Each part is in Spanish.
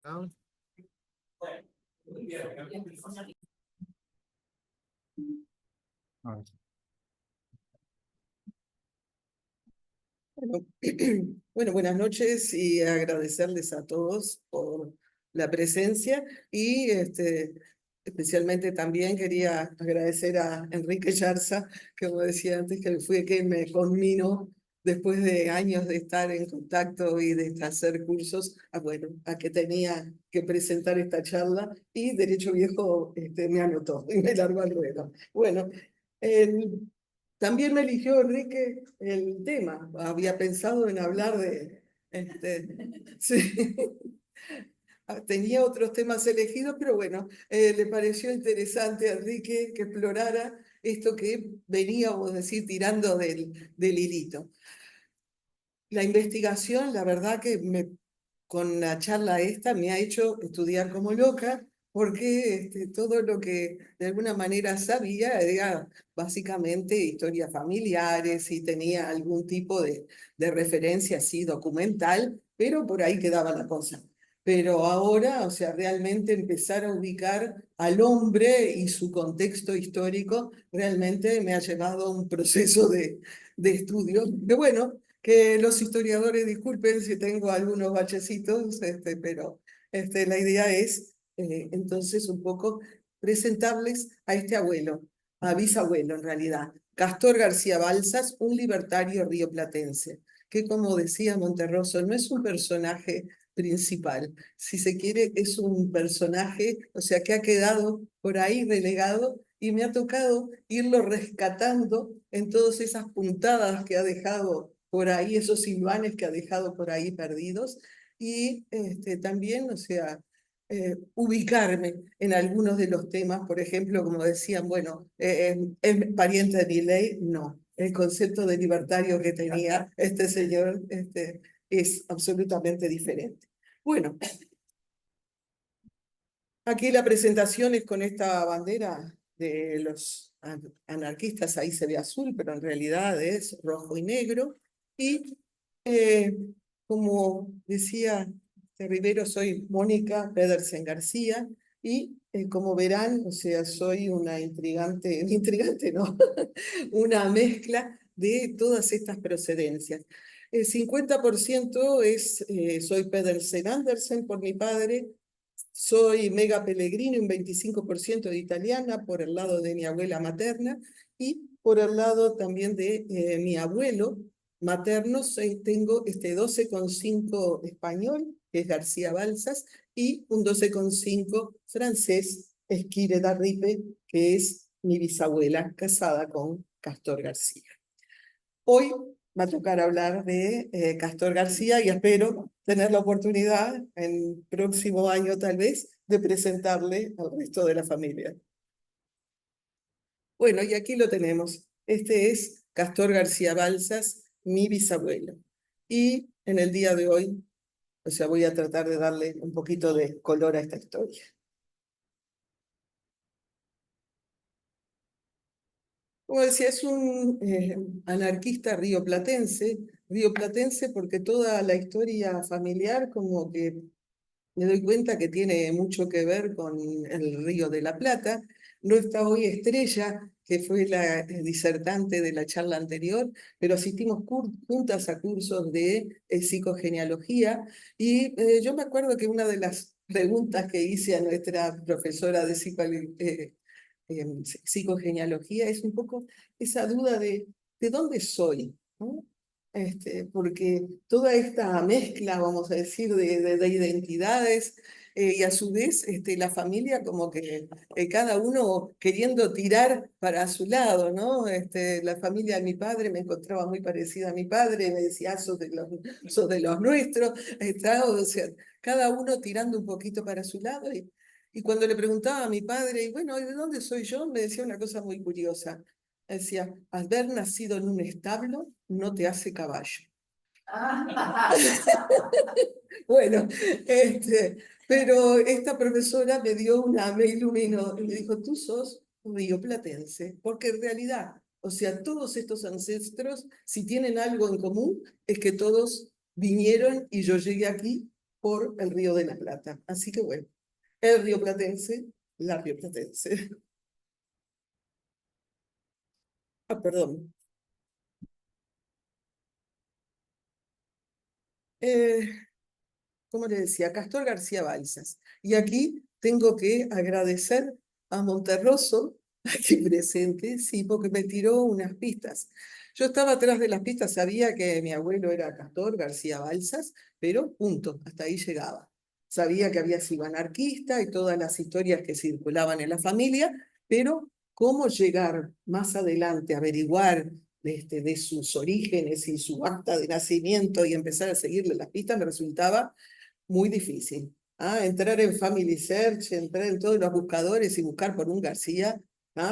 Ah, a ver. Bueno, bueno, buenas noches y agradecerles a todos por la presencia y especialmente también quería agradecer a Enrique Yarza, que como decía antes, que fue quien me conminó después de años de estar en contacto y de hacer cursos, a que tenía que presentar esta charla y Derecho Viejo me anotó y me largó al ruedo. Bueno, el también me eligió Enrique el tema. Había pensado en hablar de... sí. Tenía otros temas elegidos, pero bueno, le pareció interesante a Enrique que explorara esto que veníamos a decir tirando del hilito. La investigación, la verdad que con la charla esta me ha hecho estudiar como loca, porque todo lo que de alguna manera sabía era básicamente historias familiares y tenía algún tipo de referencia así documental, pero por ahí quedaba la cosa. Pero ahora, o sea, realmente empezar a ubicar al hombre y su contexto histórico realmente me ha llevado a un proceso de estudio, que bueno, que los historiadores disculpen si tengo algunos bachecitos, pero la idea es entonces un poco presentarles a este abuelo, a bisabuelo en realidad, Castor García Balsas, un libertario rioplatense, que como decía Monterroso, no es un personaje principal, si se quiere, es un personaje, o sea, que ha quedado por ahí relegado y me ha tocado irlo rescatando en todas esas puntadas que ha dejado por ahí, esos silvanes que ha dejado por ahí perdidos, y también, o sea, ubicarme en algunos de los temas, por ejemplo, como decían, bueno, ¿es pariente de Milei? No. El concepto de libertario que tenía este señor es absolutamente diferente. Bueno, aquí la presentación es con esta bandera de los anarquistas, ahí se ve azul, pero en realidad es rojo y negro. Y eh, como decía Rivero, soy Mónica Pedersen García y como verán, o sea, soy una intrigante, intrigante no, una mezcla de todas estas procedencias. El 50% soy Pedersen Andersen por mi padre, soy Mega Pellegrino, un 25% de italiana por el lado de mi abuela materna y por el lado también de mi abuelo materno tengo 12,5 español, que es García Balsas, y un 12,5 francés, Esquire Darripe, que es mi bisabuela casada con Castor García. Hoy va a tocar hablar de Castor García y espero tener la oportunidad en próximo año tal vez de presentarle al resto de la familia. Bueno, y aquí lo tenemos. Este es Castor García Balsas, mi bisabuelo. Y en el día de hoy, o sea, voy a tratar de darle un poquito de color a esta historia. Como decía, es un anarquista rioplatense porque toda la historia familiar como que me doy cuenta que tiene mucho que ver con el Río de la Plata. No está hoy Estrella, que fue la disertante de la charla anterior, pero asistimos juntas a cursos de psicogenealogía y yo me acuerdo que una de las preguntas que hice a nuestra profesora de psicogenealogía es un poco esa duda de dónde soy, ¿no? Porque toda esta mezcla, vamos a decir, de identidades y a su vez la familia como que cada uno queriendo tirar para su lado, ¿no? La familia de mi padre me encontraba muy parecida a mi padre, me decía, sos de los nuestros, o sea, cada uno tirando un poquito para su lado y cuando le preguntaba a mi padre, y bueno, ¿de dónde soy yo? Me decía una cosa muy curiosa. Decía, haber nacido en un establo no te hace caballo. Bueno, pero esta profesora me iluminó y me dijo, tú sos rioplatense, porque en realidad, o sea, todos estos ancestros, si tienen algo en común, es que todos vinieron y yo llegué aquí por el Río de la Plata. Así que bueno, el rioplatense, la rioplatense. Ah, perdón. Eh, como le decía, Castor García Balsas. Y aquí tengo que agradecer a Monterroso, aquí presente, sí, porque me tiró unas pistas. Yo estaba atrás de las pistas, sabía que mi abuelo era Castor García Balsas, pero punto, hasta ahí llegaba. Sabía que había sido anarquista y todas las historias que circulaban en la familia, pero cómo llegar más adelante a averiguar de sus orígenes y su acta de nacimiento y empezar a seguirle las pistas me resultaba muy difícil. Entrar en Family Search, entrar en todos los buscadores y buscar por un García,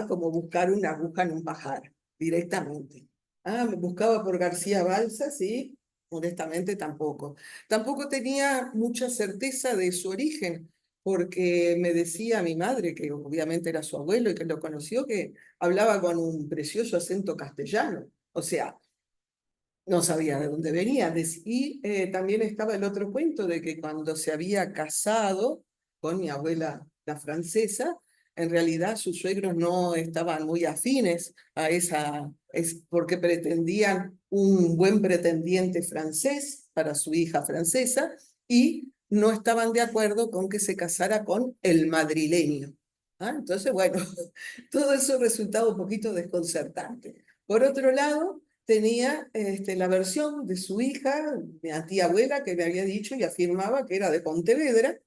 como buscar una aguja en un pajar, directamente. Me buscaba por García Balsas y honestamente tampoco. Tampoco tenía mucha certeza de su origen, porque me decía mi madre, que obviamente era su abuelo y que lo conoció, que hablaba con un precioso acento castellano. O sea, no sabía de dónde venía. Y también estaba el otro cuento de que cuando se había casado con mi abuela, la francesa, en realidad sus suegros no estaban muy afines a porque pretendían un buen pretendiente francés para su hija francesa y no estaban de acuerdo con que se casara con el madrileño. Entonces, bueno, todo eso resultaba un poquito desconcertante. Por otro lado, tenía la versión de su hija, mi tía abuela, que me había dicho y afirmaba que era de Pontevedra,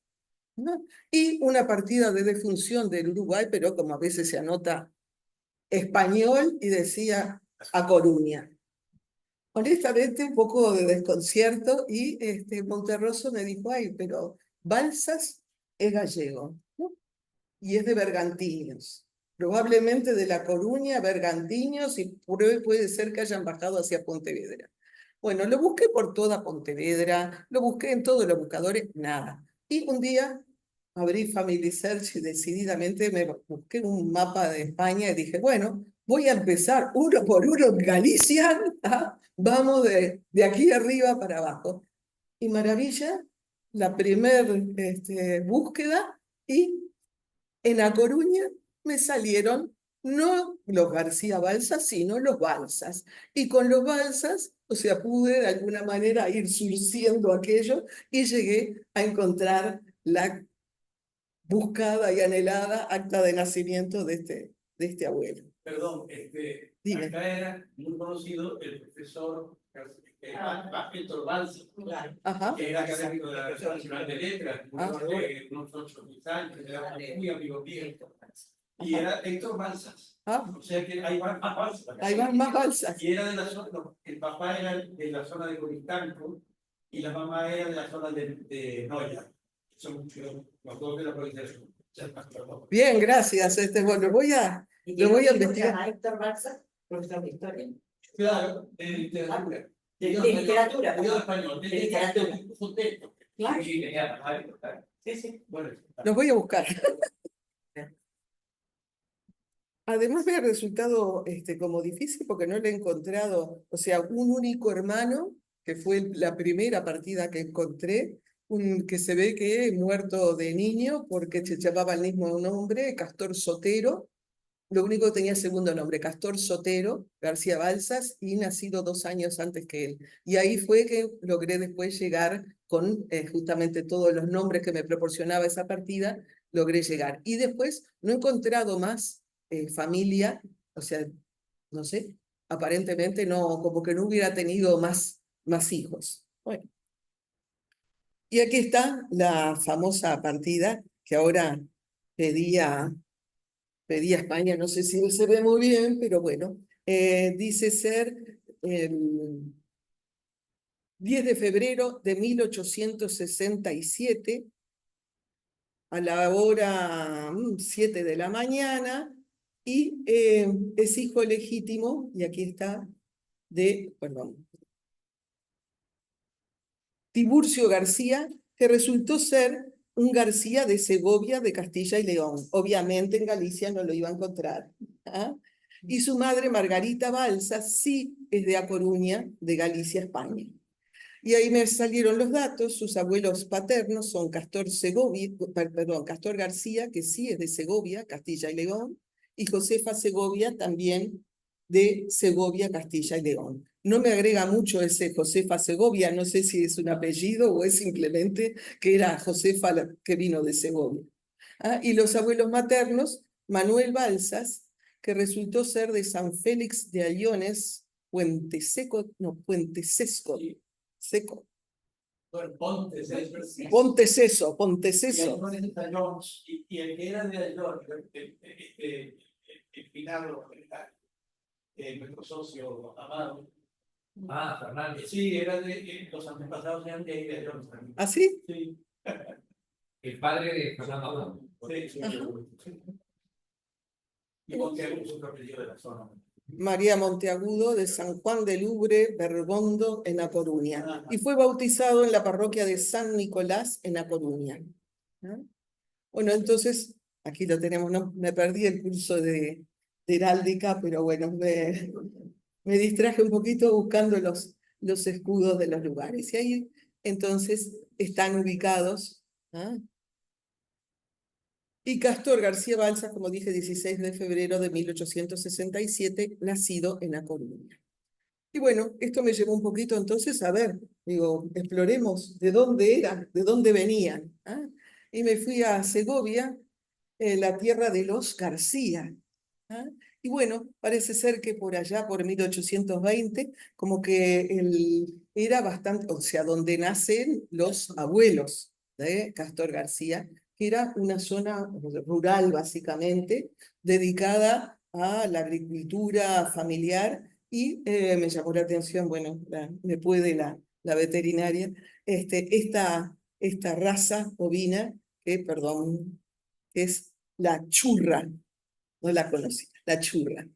¿no? Y una partida de defunción del Uruguay, pero como a veces se anota español y decía A Coruña. Honestamente, un poco de desconcierto y Monterroso me dijo, ay, pero Balsas es gallego, ¿no? Y es de Bergantiños. Probablemente de La Coruña, Bergantiños, y puede ser que hayan bajado hacia Pontevedra. Bueno, lo busqué por toda Pontevedra, lo busqué en todos los buscadores, nada. Y un día abrí Family Search y decididamente me busqué un mapa de España y dije, bueno, voy a empezar uno por uno en Galicia, vamos de aquí arriba para abajo. Y maravilla, la primer búsqueda y en A Coruña me salieron no los García Balsas, sino los Balsas. Y con los Balsas, o sea, pude de alguna manera ir surciendo aquello y llegué a encontrar la buscada y anhelada acta de nacimiento de este abuelo. Perdón, Dime. acá era muy conocido el profesor Héctor Balsas, que era académico de la Universidad Nacional de Letras, unos 8 o 10 años, era muy amigo mío. Y era Héctor Balsas. O sea que hay más Balsas. Hay más Balsas. Y era de la zona, el papá era de la zona de Coristanco y la mamá era de la zona de Noya. Son los dos de la provincia de Sur. Bien, gracias. Bueno, lo voy a investigar. Héctor Balsas, profesor de historia. Claro, de literatura. De literatura. De español. De literatura. Claro. Sí, sí. Bueno, Los voy a buscar. Además me ha resultado como difícil porque no le he encontrado, o sea, un único hermano, que fue la primera partida que encontré, que se ve que muerto de niño porque se llamaba el mismo nombre, Castor Sotero. Lo único que tenía segundo nombre, Castor Sotero García Balsas, y nacido 2 años antes que él. Y ahí fue que logré después llegar con justamente todos los nombres que me proporcionaba esa partida, logré llegar. Y después no he encontrado más familia, o sea, no sé, aparentemente no, como que no hubiera tenido más hijos. Bueno. Y aquí está la famosa partida que ahora pedía España, no sé si se ve muy bien, pero bueno, dice ser el 10 de febrero de 1867 a la hora 7 de la mañana y es hijo legítimo, y aquí está, perdón, Tiburcio García, que resultó ser un García de Segovia, de Castilla y León. Obviamente en Galicia no lo iba a encontrar. Y su madre, Margarita Balsas, sí es de A Coruña, de Galicia, España. Y ahí me salieron los datos. Sus abuelos paternos son Castor García, que sí es de Segovia, Castilla y León, y Josefa Segovia, también de Segovia, Castilla y León. No me agrega mucho ese Josefa Segovia, no sé si es un apellido o es simplemente que era Josefa que vino de Segovia. Y los abuelos maternos, Manuel Balsas, que resultó ser de San Félix de Ayones, Puente Sesco, Y el que era de Ayllón, el finado, nuestro socio amado. Fernández. Sí, era de los antepasados eran de ahí de Ayllón. ¿Ah, sí? Sí. El padre de Fernando Amado. Sí. Y Monteagudo es otro apellido de la zona. María Monteagudo de San Juan de Lubre, Bergondo, en A Coruña. Y fue bautizado en la parroquia de San Nicolás, en A Coruña. Bueno, entonces, aquí lo tenemos, ¿no? Me perdí el curso de heráldica, pero bueno, me distraje un poquito buscando los escudos de los lugares. Y ahí, entonces, están ubicados. Y Castor García Balsas, como dije, 16 de febrero de 1867, nacido en A Coruña. Y bueno, esto me llevó un poquito entonces a ver, digo, exploremos de dónde eran, de dónde venían. Y me fui a Segovia, la tierra de los García. Y bueno, parece ser que por allá, por 1820, como que era bastante, o sea, donde nacen los abuelos de Castor García, que era una zona rural básicamente, dedicada a la agricultura familiar, y me llamó la atención, bueno, me puede la veterinaria, esta raza ovina, perdón, es la churra, no la conocía, la churra.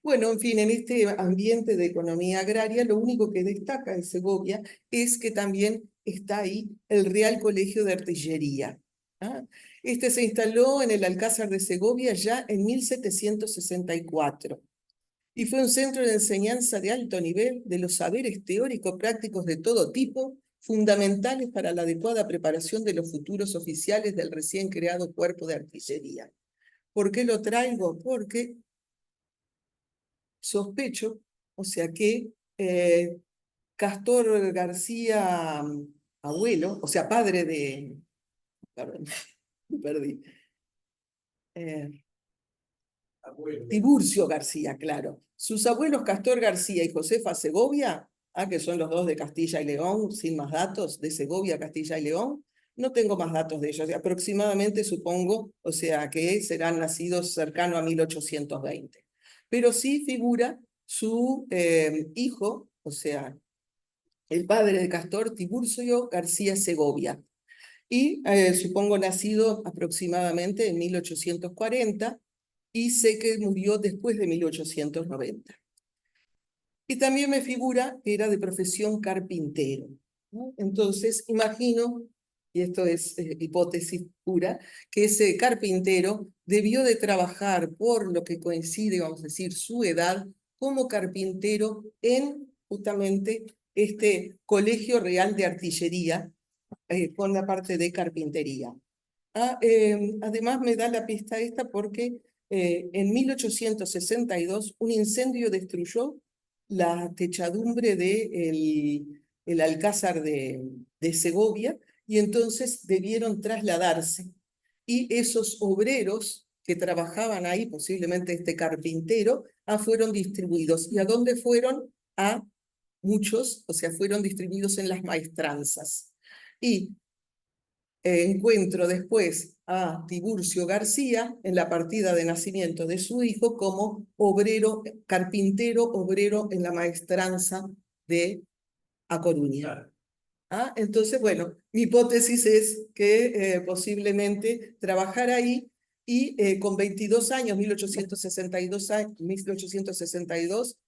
Bueno, en fin, en este ambiente de economía agraria, lo único que destaca en Segovia es que también está ahí el Real Colegio de Artillería. Este se instaló en el Alcázar de Segovia ya en 1764 y fue un centro de enseñanza de alto nivel de los saberes teórico-prácticos de todo tipo, fundamentales para la adecuada preparación de los futuros oficiales del recién creado Cuerpo de Artillería. ¿Por qué lo traigo? Porque sospecho, o sea que Castor García, abuelo, o sea, padre de... Perdón, me perdí. Tiburcio García, claro. Sus abuelos Castor García y Josefa Segovia, que son los dos de Castilla y León, sin más datos, de Segovia, Castilla y León, no tengo más datos de ellos, aproximadamente supongo, o sea, que serán nacidos cercano a 1820. Pero sí figura su hijo, o sea, el padre de Castor, Tiburcio García Segovia, y supongo nacido aproximadamente en 1840, y sé que murió después de 1890. Y también me figura que era de profesión carpintero, ¿no? Entonces, imagino, y esto es hipótesis pura, que ese carpintero debió de trabajar, por lo que coincide, vamos a decir, su edad, como carpintero en justamente este Colegio Real de Artillería, con la parte de carpintería. Además me da la pista esta porque en 1862 un incendio destruyó la techadumbre del Alcázar de Segovia, y entonces debieron trasladarse. Y esos obreros que trabajaban ahí, posiblemente este carpintero, fueron distribuidos. ¿Y a dónde fueron? A muchos, o sea, fueron distribuidos en las maestranzas. Y encuentro después a Tiburcio García en la partida de nacimiento de su hijo como obrero, carpintero obrero en la maestranza de A Coruña. Entonces, bueno, mi hipótesis es que posiblemente trabajara ahí, y con 22 años, 1862,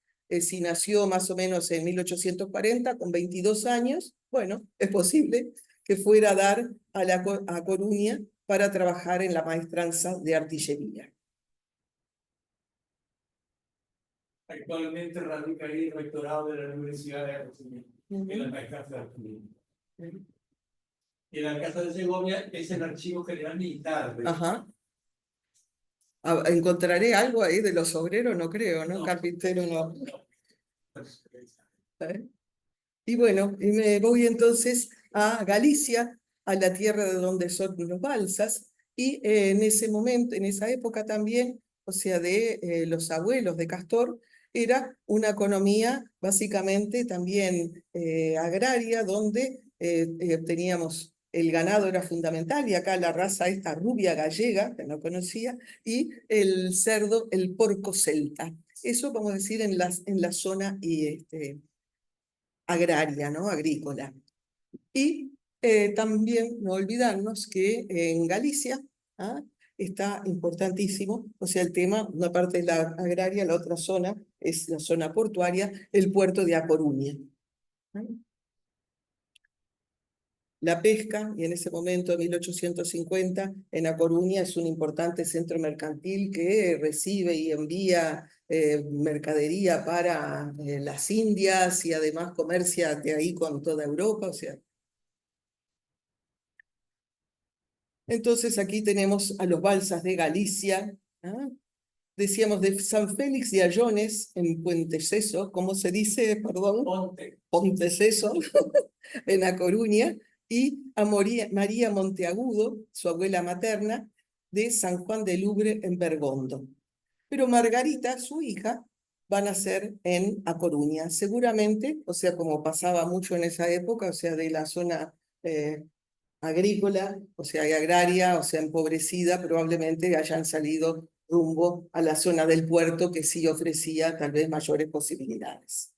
si nació más o menos en 1840, con 22 años, bueno, es posible que fuera a dar a Coruña para trabajar en la maestranza de artillería. Actualmente radica ahí el rectorado de la Universidad de Argentina, en la Casa de Argentina. Y la Casa de Segovia es el Archivo General Militar. Ajá. ¿Encontraré algo ahí de los obreros? No creo, ¿no? No. Carpintero no. Y bueno, y me voy entonces a Galicia, a la tierra de donde son los balsas, y en ese momento, en esa época también, o sea, de los abuelos de Castor, era una economía básicamente también agraria, donde teníamos el ganado era fundamental, y acá la raza esta rubia gallega, que no conocía, y el cerdo, el porco celta. Eso vamos a decir en la zona y agraria, ¿no? Agrícola. Y también no olvidarnos que en Galicia está importantísimo, o sea, el tema, una parte es la agraria, la otra zona es la zona portuaria, el puerto de A Coruña. La pesca, y en ese momento, en 1850, en A Coruña es un importante centro mercantil que recibe y envía mercadería para las Indias y además comercia de ahí con toda Europa, o sea. Entonces aquí tenemos a los balsas de Galicia, decíamos de San Félix de Ayones en Puenteceso, ¿cómo se dice? Perdón. Ponteceso, en A Coruña, y a María Monteagudo, su abuela materna, de San Juan de Lubre en Bergondo. Pero Margarita, su hija, va a nacer en A Coruña, seguramente, o sea, como pasaba mucho en esa época, o sea, de la zona agrícola, o sea, agraria, o sea, empobrecida, probablemente hayan salido rumbo a la zona del puerto que sí ofrecía tal vez mayores posibilidades.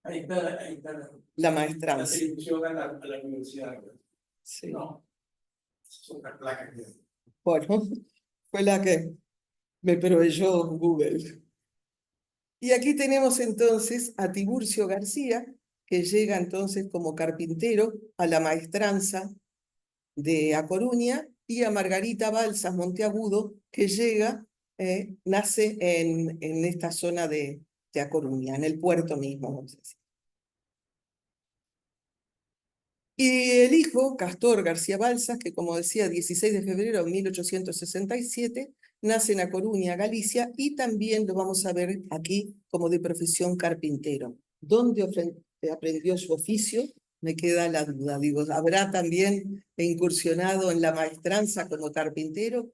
Ahí está la maestranza. La atribución a la universidad. Sí. No, es otra placa. Bueno, fue la que me proveyó Google. Y aquí tenemos entonces a Tiburcio García, que llega entonces como carpintero a la maestranza de A Coruña, y a Margarita Balsas Monteagudo, que llega, nace en esta zona de A Coruña, en el puerto mismo, vamos a decir. Y el hijo, Castor García Balsas, que como decía, 16 de febrero de 1867, nace en A Coruña, Galicia, y también lo vamos a ver aquí como de profesión carpintero. ¿Dónde aprendió su oficio? Me queda la duda. Digo, ¿habrá también incursionado en la maestranza como carpintero?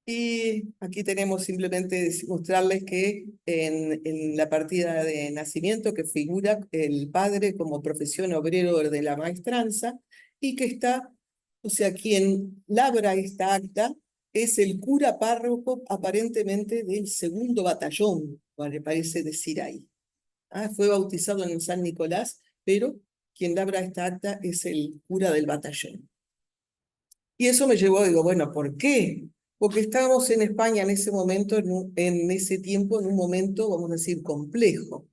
Y aquí tenemos simplemente mostrarles que en la partida de nacimiento que figura el padre como profesión obrero de la maestranza, y que está, o sea, quien labra esta acta es el cura párroco aparentemente del 2º batallón, parece decir ahí. Fue bautizado en San Nicolás, pero quien labra esta acta es el cura del batallón. Y eso me llevó, digo, bueno, ¿por qué? Porque estábamos en España en ese momento, en ese tiempo, en un momento, vamos a decir, complejo.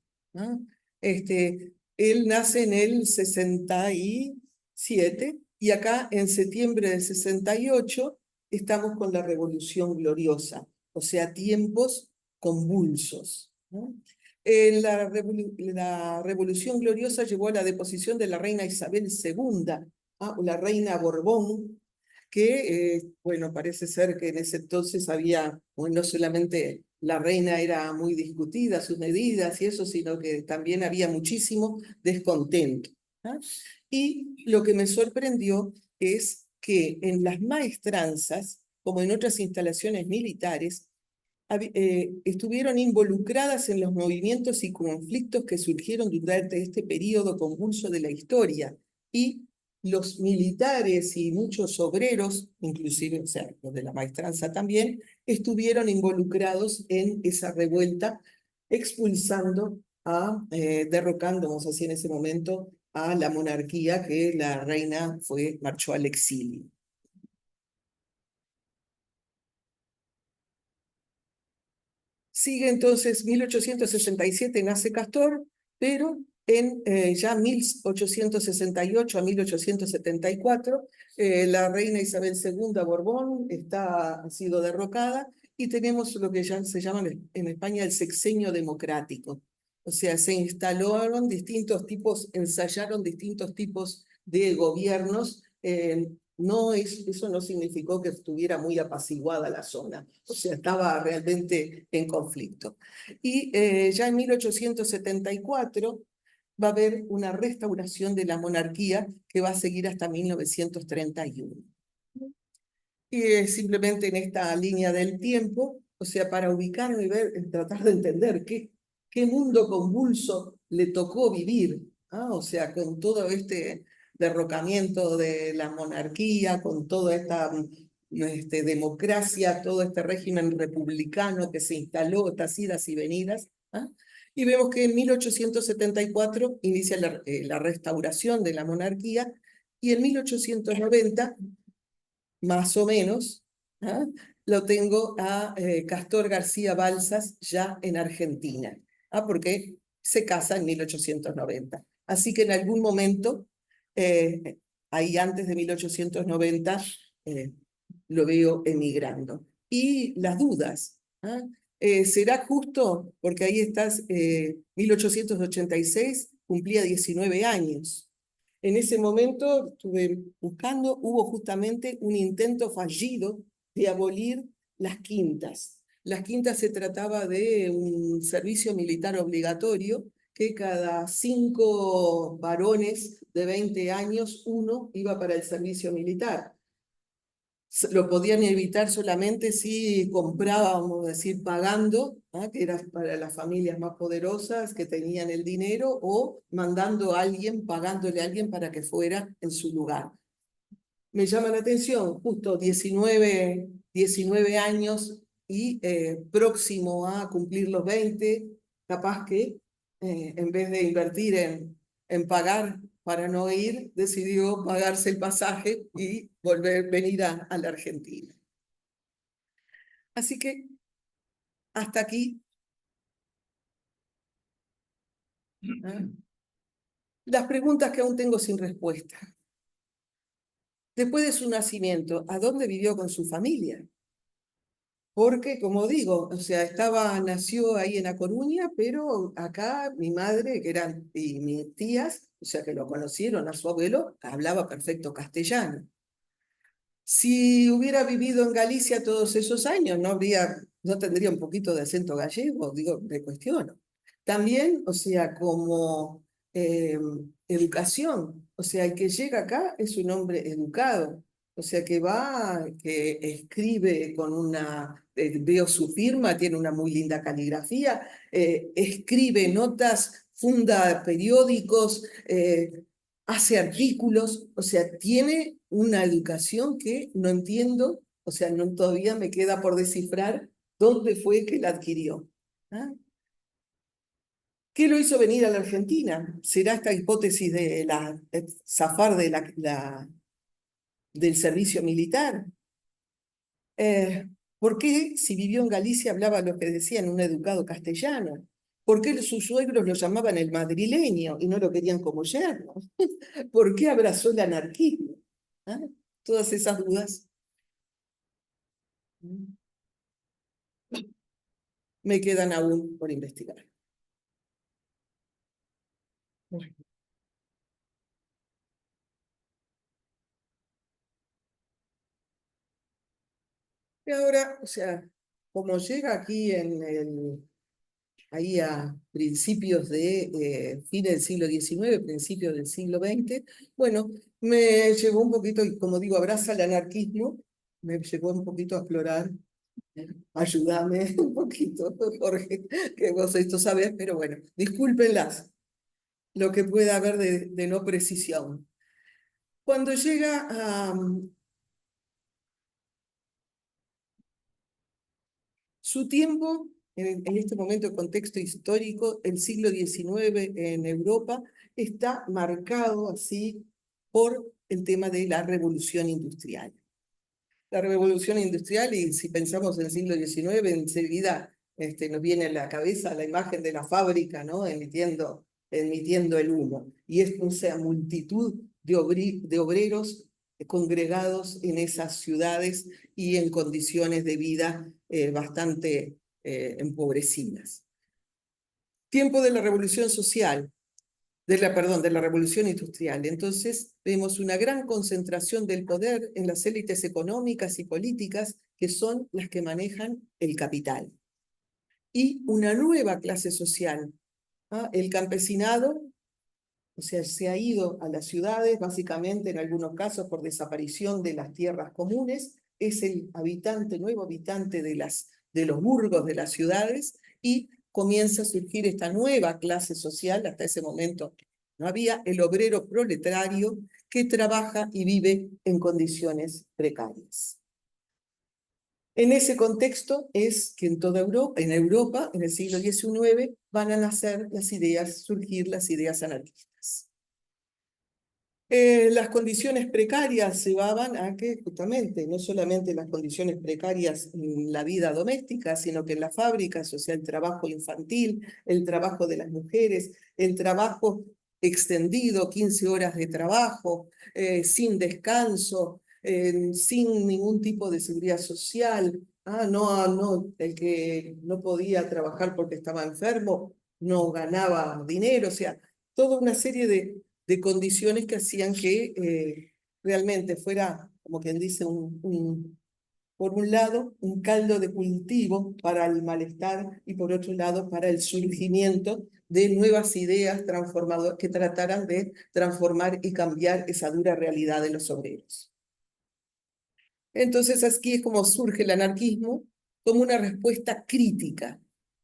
Él nace en el 67, y acá en septiembre del 68 estamos con la Revolución Gloriosa, o sea, tiempos convulsos. La Revolución Gloriosa llevó a la deposición de la reina Isabel II, la reina Borbón, que, bueno, parece ser que en ese entonces había, bueno, no solamente la reina era muy discutida, sus medidas y eso, sino que también había muchísimo descontento. Y lo que me sorprendió es que en las maestranzas, como en otras instalaciones militares, estuvieron involucradas en los movimientos y conflictos que surgieron durante este periodo convulso de la historia, y los militares y muchos obreros, inclusive, o sea, los de la maestranza también, estuvieron involucrados en esa revuelta, expulsando derrocando, vamos a decir en ese momento, a la monarquía, que la reina marchó al exilio. Sigue entonces 1867, nace Castor, pero En ya 1868 a 1874, la reina Isabel II Borbón ha sido derrocada y tenemos lo que ya se llama en España el sexenio democrático. O sea, se instalaron distintos tipos, ensayaron distintos tipos de gobiernos. Eso no significó que estuviera muy apaciguada la zona, o sea, estaba realmente en conflicto. Y ya en 1874 va a haber una restauración de la monarquía que va a seguir hasta 1931. Y simplemente en esta línea del tiempo, o sea, para ubicarme y ver, tratar de entender qué mundo convulso le tocó vivir, o sea, con todo este derrocamiento de la monarquía, con toda esta democracia, todo este régimen republicano que se instaló, estas idas y venidas. Y vemos que en 1874 inicia la restauración de la monarquía y en 1890, más o menos, lo tengo a Castor García Balsas ya en Argentina, porque se casa en 1890. Así que en algún momento, ahí antes de 1890, lo veo emigrando. Y las dudas, ¿será justo? Porque ahí estás, 1886, cumplía 19 años. En ese momento estuve buscando, hubo justamente un intento fallido de abolir las quintas. Las quintas se trataba de un servicio militar obligatorio que cada 5 varones de 20 años, uno iba para el servicio militar. Lo podían evitar solamente si compraban, vamos a decir, pagando, que era para las familias más poderosas que tenían el dinero, o mandando a alguien, pagándole a alguien para que fuera en su lugar. Me llama la atención, justo 19 años y próximo a cumplir los 20, capaz que en vez de invertir en pagar para no ir, decidió pagarse el pasaje y venir a la Argentina. Así que hasta aquí. Las preguntas que aún tengo sin respuesta. Después de su nacimiento, ¿a dónde vivió con su familia? Porque, como digo, o sea, nació ahí en A Coruña, pero acá mi madre, y mis tías, o sea, que lo conocieron a su abuelo, hablaba perfecto castellano. Si hubiera vivido en Galicia todos esos años, no tendría un poquito de acento gallego, digo, me cuestiono. También, o sea, como educación, o sea, el que llega acá es un hombre educado, o sea, que escribe veo su firma, tiene una muy linda caligrafía, escribe notas, funda periódicos, hace artículos, o sea, tiene una educación que no entiendo, o sea, todavía me queda por descifrar dónde fue que la adquirió. ¿Qué lo hizo venir a la Argentina? ¿Será esta hipótesis de zafar del servicio militar? ¿Por qué, si vivió en Galicia, hablaba lo que decían un educado castellano? ¿Por qué sus suegros lo llamaban el madrileño y no lo querían como yerno? ¿Por qué abrazó el anarquismo? Todas esas dudas me quedan aún por investigar. Y ahora, o sea, como llega aquí ahí a principios fin del siglo XIX, principios del siglo XX, bueno, me llevó un poquito, y como digo, abraza el anarquismo, me llevó un poquito a explorar. Ayúdame un poquito, Jorge, que vos esto sabés, pero bueno, discúlpenlas lo que pueda haber de no precisión. Cuando llega a su tiempo, en este momento de contexto histórico, el siglo XIX en Europa está marcado así por el tema de la revolución industrial. La revolución industrial, y si pensamos en el siglo XIX, enseguida nos viene a la cabeza la imagen de la fábrica, ¿no? Emitiendo emitiendo el humo. Y es, o sea, multitud de obreros congregados en esas ciudades y en condiciones de vida bastante empobrecidas. Tiempo de la Revolución Social, de la Revolución Industrial. Entonces, vemos una gran concentración del poder en las élites económicas y políticas que son las que manejan el capital. Y una nueva clase social, el campesinado, o sea, se ha ido a las ciudades, básicamente en algunos casos por desaparición de las tierras comunes, es el nuevo habitante de los burgos de las ciudades, y comienza a surgir esta nueva clase social. Hasta ese momento no había el obrero proletario que trabaja y vive en condiciones precarias. En ese contexto es que en toda Europa, en el siglo XIX, van a nacer surgir las ideas anarquistas. Las condiciones precarias llevaban a que justamente no solamente las condiciones precarias en la vida doméstica, sino que en las fábricas, o sea, el trabajo infantil, el trabajo de las mujeres, el trabajo extendido, 15 horas de trabajo, sin descanso, sin ningún tipo de seguridad social. El que no podía trabajar porque estaba enfermo no ganaba dinero, o sea, toda una serie de condiciones que hacían que realmente fuera, como quien dice, por un lado, un caldo de cultivo para el malestar y por otro lado, para el surgimiento de nuevas ideas transformadoras que trataran de transformar y cambiar esa dura realidad de los obreros. Entonces, aquí es como surge el anarquismo como una respuesta crítica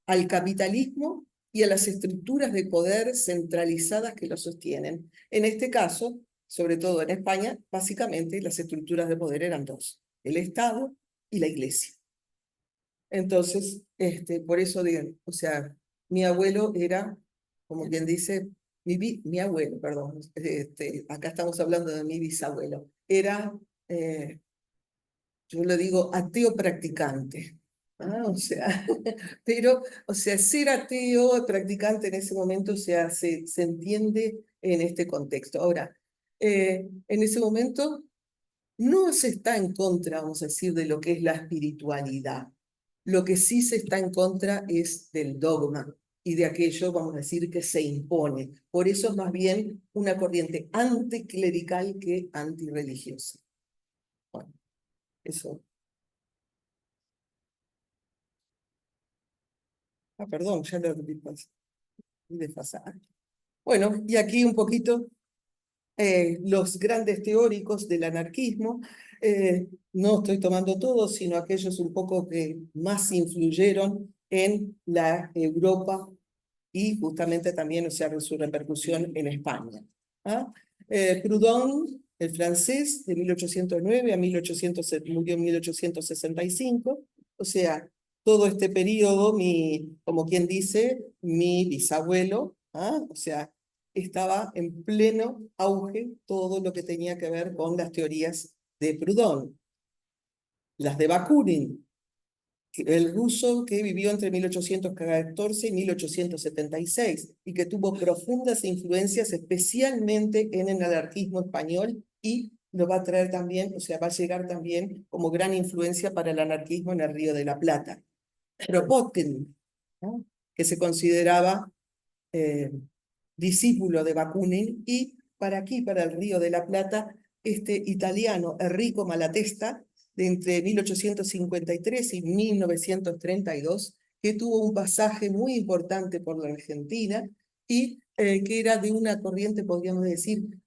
al capitalismo y a las estructuras de poder centralizadas que lo sostienen. En este caso, sobre todo en España, básicamente las estructuras de poder eran dos: el Estado y la Iglesia. Entonces, por eso digo, o sea, mi abuelo era, como quien dice, mi abuelo, perdón, acá estamos hablando de mi bisabuelo, era, yo lo digo, ateo practicante. O sea, pero, o sea, ser ateo practicante en ese momento, o sea, se entiende en este contexto. Ahora, en ese momento no se está en contra, vamos a decir, de lo que es la espiritualidad. Lo que sí se está en contra es del dogma y de aquello, vamos a decir, que se impone. Por eso es más bien una corriente anticlerical que antirreligiosa. Bueno, eso. Perdón, ya lo vi desfasar. Bueno, y aquí un poquito los grandes teóricos del anarquismo. No estoy tomando todos, sino aquellos un poco que más influyeron en la Europa y justamente también, o sea, su repercusión en España. Proudhon, el francés, de 1809 a 1800, murió en 1865, o sea, todo este periodo, como quien dice, mi bisabuelo, o sea, estaba en pleno auge todo lo que tenía que ver con las teorías de Proudhon. Las de Bakunin, el ruso que vivió entre 1814 y 1876 y que tuvo profundas influencias especialmente en el anarquismo español, y lo va a traer también, o sea, va a llegar también como gran influencia para el anarquismo en el Río de la Plata. Kropotkin, ¿no?, que se consideraba discípulo de Bakunin, y para el Río de la Plata, este italiano Enrico Malatesta, de entre 1853 y 1932, que tuvo un pasaje muy importante por la Argentina y que era de una corriente, podríamos decir,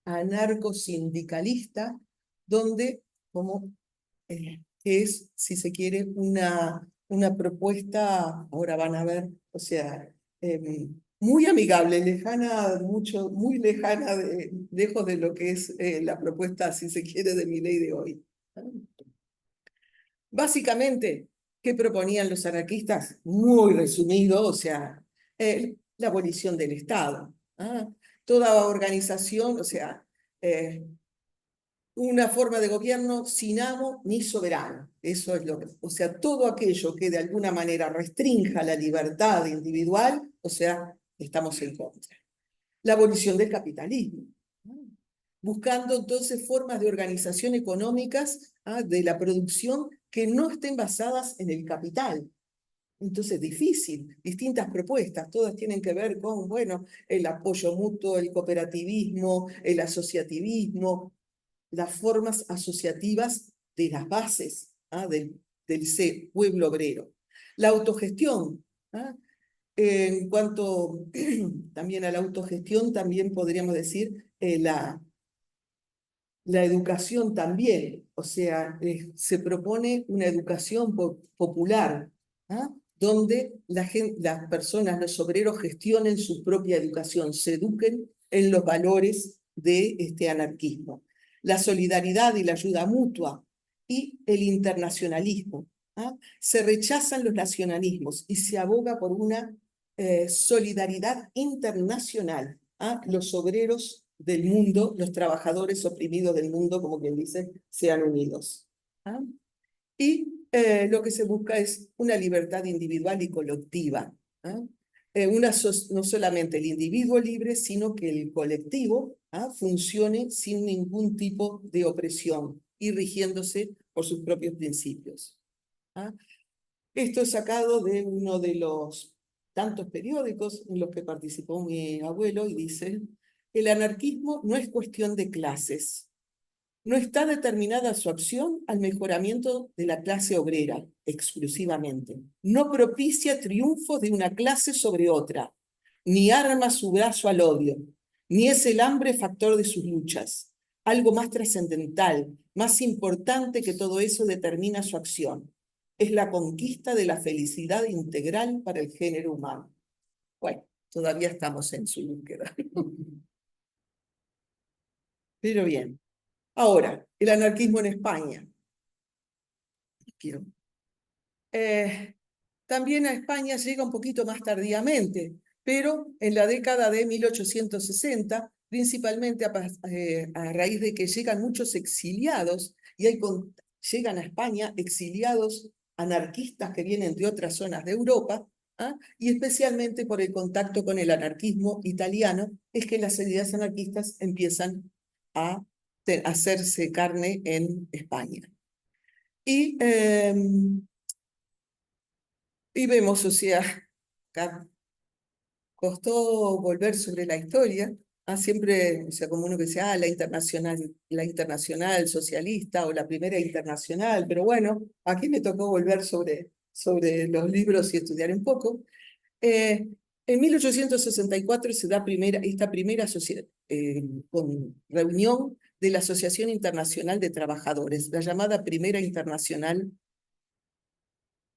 anarcosindicalista, donde que es, si se quiere, una propuesta, ahora van a ver, o sea, muy amigable, muy lejana, lejos de lo que es la propuesta, si se quiere, de Milei de hoy. Básicamente, ¿qué proponían los anarquistas? Muy resumido, o sea, la abolición del Estado. Toda organización, o sea, una forma de gobierno sin amo ni soberano. Eso es lo que, o sea, todo aquello que de alguna manera restrinja la libertad individual, o sea, estamos en contra. La abolición del capitalismo, buscando entonces formas de organización económicas de la producción que no estén basadas en el capital. Entonces, difícil, distintas propuestas, todas tienen que ver con, bueno, el apoyo mutuo, el cooperativismo, el asociativismo, las formas asociativas de las bases del pueblo obrero. La autogestión, en cuanto también a la autogestión, también podríamos decir la educación también, o sea, se propone una educación popular, donde las personas, los obreros gestionen su propia educación, se eduquen en los valores de este anarquismo. La solidaridad y la ayuda mutua y el internacionalismo. Se rechazan los nacionalismos y se aboga por una solidaridad internacional. Los obreros del mundo, los trabajadores oprimidos del mundo, como quien dice, sean unidos. Y lo que se busca es una libertad individual y colectiva. No solamente el individuo libre, sino que el colectivo funcione sin ningún tipo de opresión y rigiéndose por sus propios principios. Esto es sacado de uno de los tantos periódicos en los que participó mi abuelo y dice: el anarquismo no es cuestión de clases. No está determinada su acción al mejoramiento de la clase obrera exclusivamente. No propicia triunfos de una clase sobre otra, ni arma su brazo al odio, ni es el hambre factor de sus luchas. Algo más trascendental, más importante que todo eso determina su acción. Es la conquista de la felicidad integral para el género humano. Bueno, todavía estamos en su búsqueda. Pero bien. Ahora, el anarquismo en España. También a España llega un poquito más tardíamente, pero en la década de 1860, principalmente a raíz de que llegan muchos exiliados, y llegan a España exiliados anarquistas que vienen de otras zonas de Europa, y especialmente por el contacto con el anarquismo italiano, es que las ideas anarquistas empiezan a hacerse carne en España. Y vemos, o sea, acá costó volver sobre la historia, siempre, o sea, como uno que decía, la internacional socialista o la primera internacional, pero bueno, aquí me tocó volver sobre los libros y estudiar un poco. En 1864 se da esta primera reunión de la Asociación Internacional de Trabajadores, la llamada Primera Internacional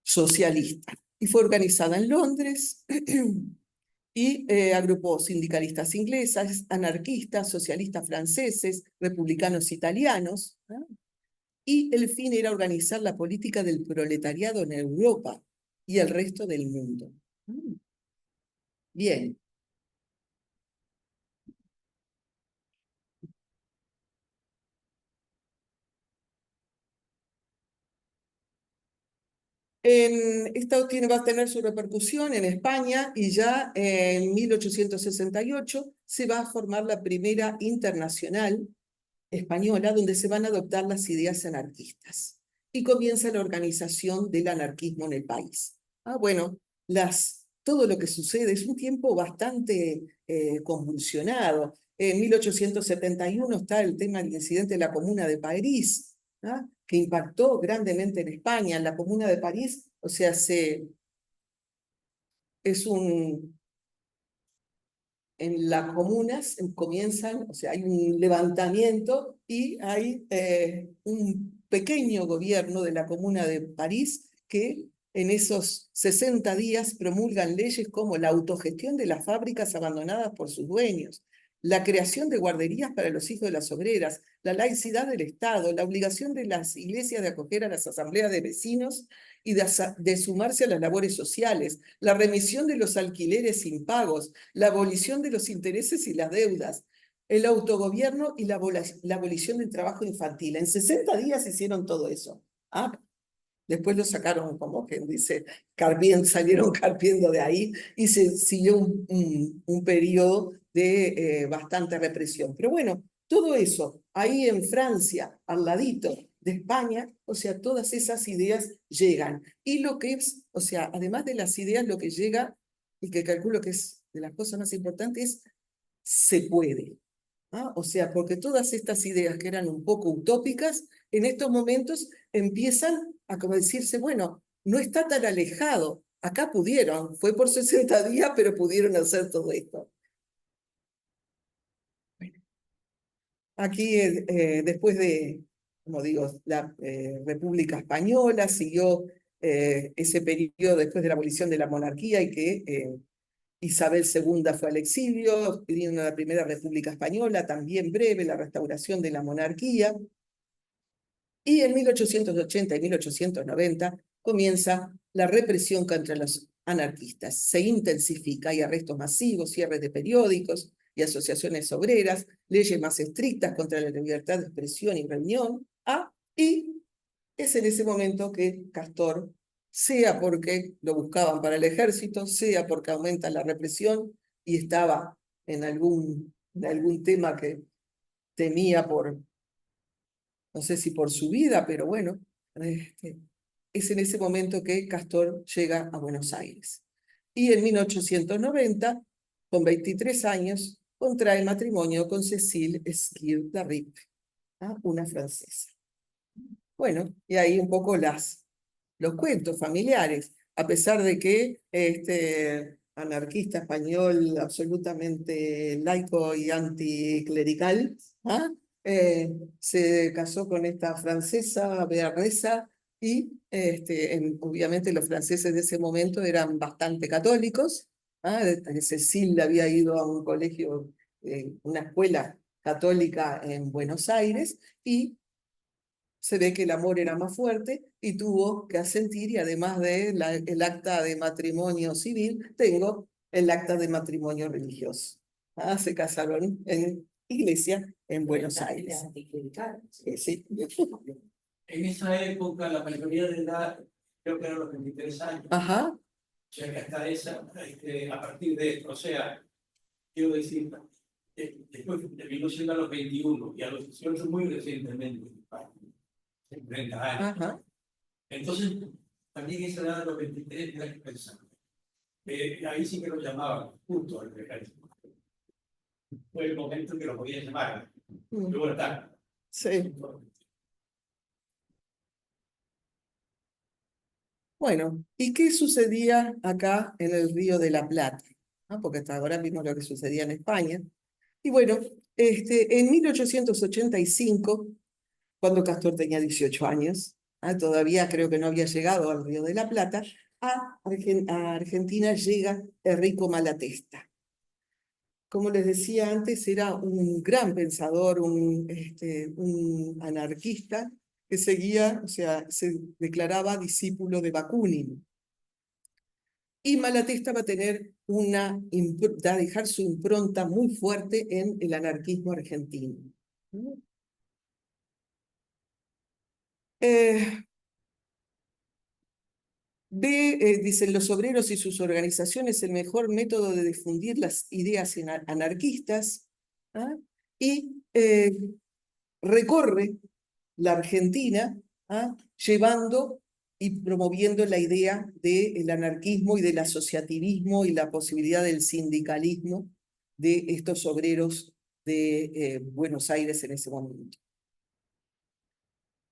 Socialista, y fue organizada en Londres y agrupó sindicalistas ingleses, anarquistas, socialistas franceses, republicanos italianos, y el fin era organizar la política del proletariado en Europa y el resto del mundo. Bien. Esto va a tener su repercusión en España y ya en 1868 se va a formar la primera internacional española donde se van a adoptar las ideas anarquistas y comienza la organización del anarquismo en el país. Bueno, todo lo que sucede es un tiempo bastante convulsionado. En 1871 está el tema del incidente de la Comuna de París, que impactó grandemente en España. En la Comuna de París, o sea, en las comunas comienzan, o sea, hay un levantamiento y hay un pequeño gobierno de la Comuna de París que en esos 60 días promulgan leyes como la autogestión de las fábricas abandonadas por sus dueños, la creación de guarderías para los hijos de las obreras, la laicidad del Estado, la obligación de las iglesias de acoger a las asambleas de vecinos y de sumarse a las labores sociales, la remisión de los alquileres impagos, la abolición de los intereses y las deudas, el autogobierno y la abolición del trabajo infantil. En 60 días hicieron todo eso. Después lo sacaron, como quien dice, salieron carpiendo de ahí y se siguió un periodo de bastante represión. Pero bueno, todo eso, ahí en Francia, al ladito de España, o sea, todas esas ideas llegan. Y lo que es, o sea, además de las ideas, lo que llega, y que calculo que es de las cosas más importantes, se puede. O sea, porque todas estas ideas que eran un poco utópicas, en estos momentos empiezan a como decirse, bueno, no está tan alejado, acá pudieron, fue por 60 días, pero pudieron hacer todo esto. Bueno, aquí, después de, como digo, la República Española, siguió ese periodo después de la abolición de la monarquía y que Isabel II fue al exilio, pidiendo la Primera República Española, también breve, la restauración de la monarquía. Y en 1880 y 1890 comienza la represión contra los anarquistas. Se intensifica, hay arrestos masivos, cierres de periódicos y asociaciones obreras, leyes más estrictas contra la libertad de expresión y reunión. Y es en ese momento que Castor, sea porque lo buscaban para el ejército, sea porque aumenta la represión y estaba en algún tema que temía por, no sé si por su vida, pero bueno, es en ese momento que Castor llega a Buenos Aires. Y en 1890, con 23 años, contrae matrimonio con Cécile Esquire-Darrip, una francesa. Bueno, y ahí un poco los cuentos familiares, a pesar de que este anarquista español absolutamente laico y anticlerical, se casó con esta francesa bearnesa y obviamente los franceses de ese momento eran bastante católicos. Cecil había ido a un colegio, una escuela católica en Buenos Aires y se ve que el amor era más fuerte y tuvo que asentir, y además de el acta de matrimonio civil, tengo el acta de matrimonio religioso. Se casaron en iglesia en Buenos Aires. Sí. En esa época, la mayoría de edad, creo que eran los 23 años. Ajá. O sea, que hasta a partir de esto, o sea, quiero decir, después terminó siendo a los 21 y a los 18 muy recientemente. 30 años. Ajá. Entonces, también esa edad de los 23 era que pensar. Ahí sí que lo llamaban justo al ejército. Fue el momento en que lo podían llamar. Luego está. Sí. Bueno, ¿y qué sucedía acá en el Río de la Plata? Porque hasta ahora vimos lo que sucedía en España. Y bueno, en 1885, cuando Castor tenía 18 años, todavía creo que no había llegado al Río de la Plata, a Argentina llega Enrico Malatesta. Como les decía antes, era un gran pensador, un anarquista que seguía, o sea, se declaraba discípulo de Bakunin. Y Malatesta va a tener va a dejar su impronta muy fuerte en el anarquismo argentino. Dicen los obreros y sus organizaciones, el mejor método de difundir las ideas anarquistas, y recorre la Argentina, llevando y promoviendo la idea del anarquismo y del asociativismo y la posibilidad del sindicalismo de estos obreros de Buenos Aires en ese momento.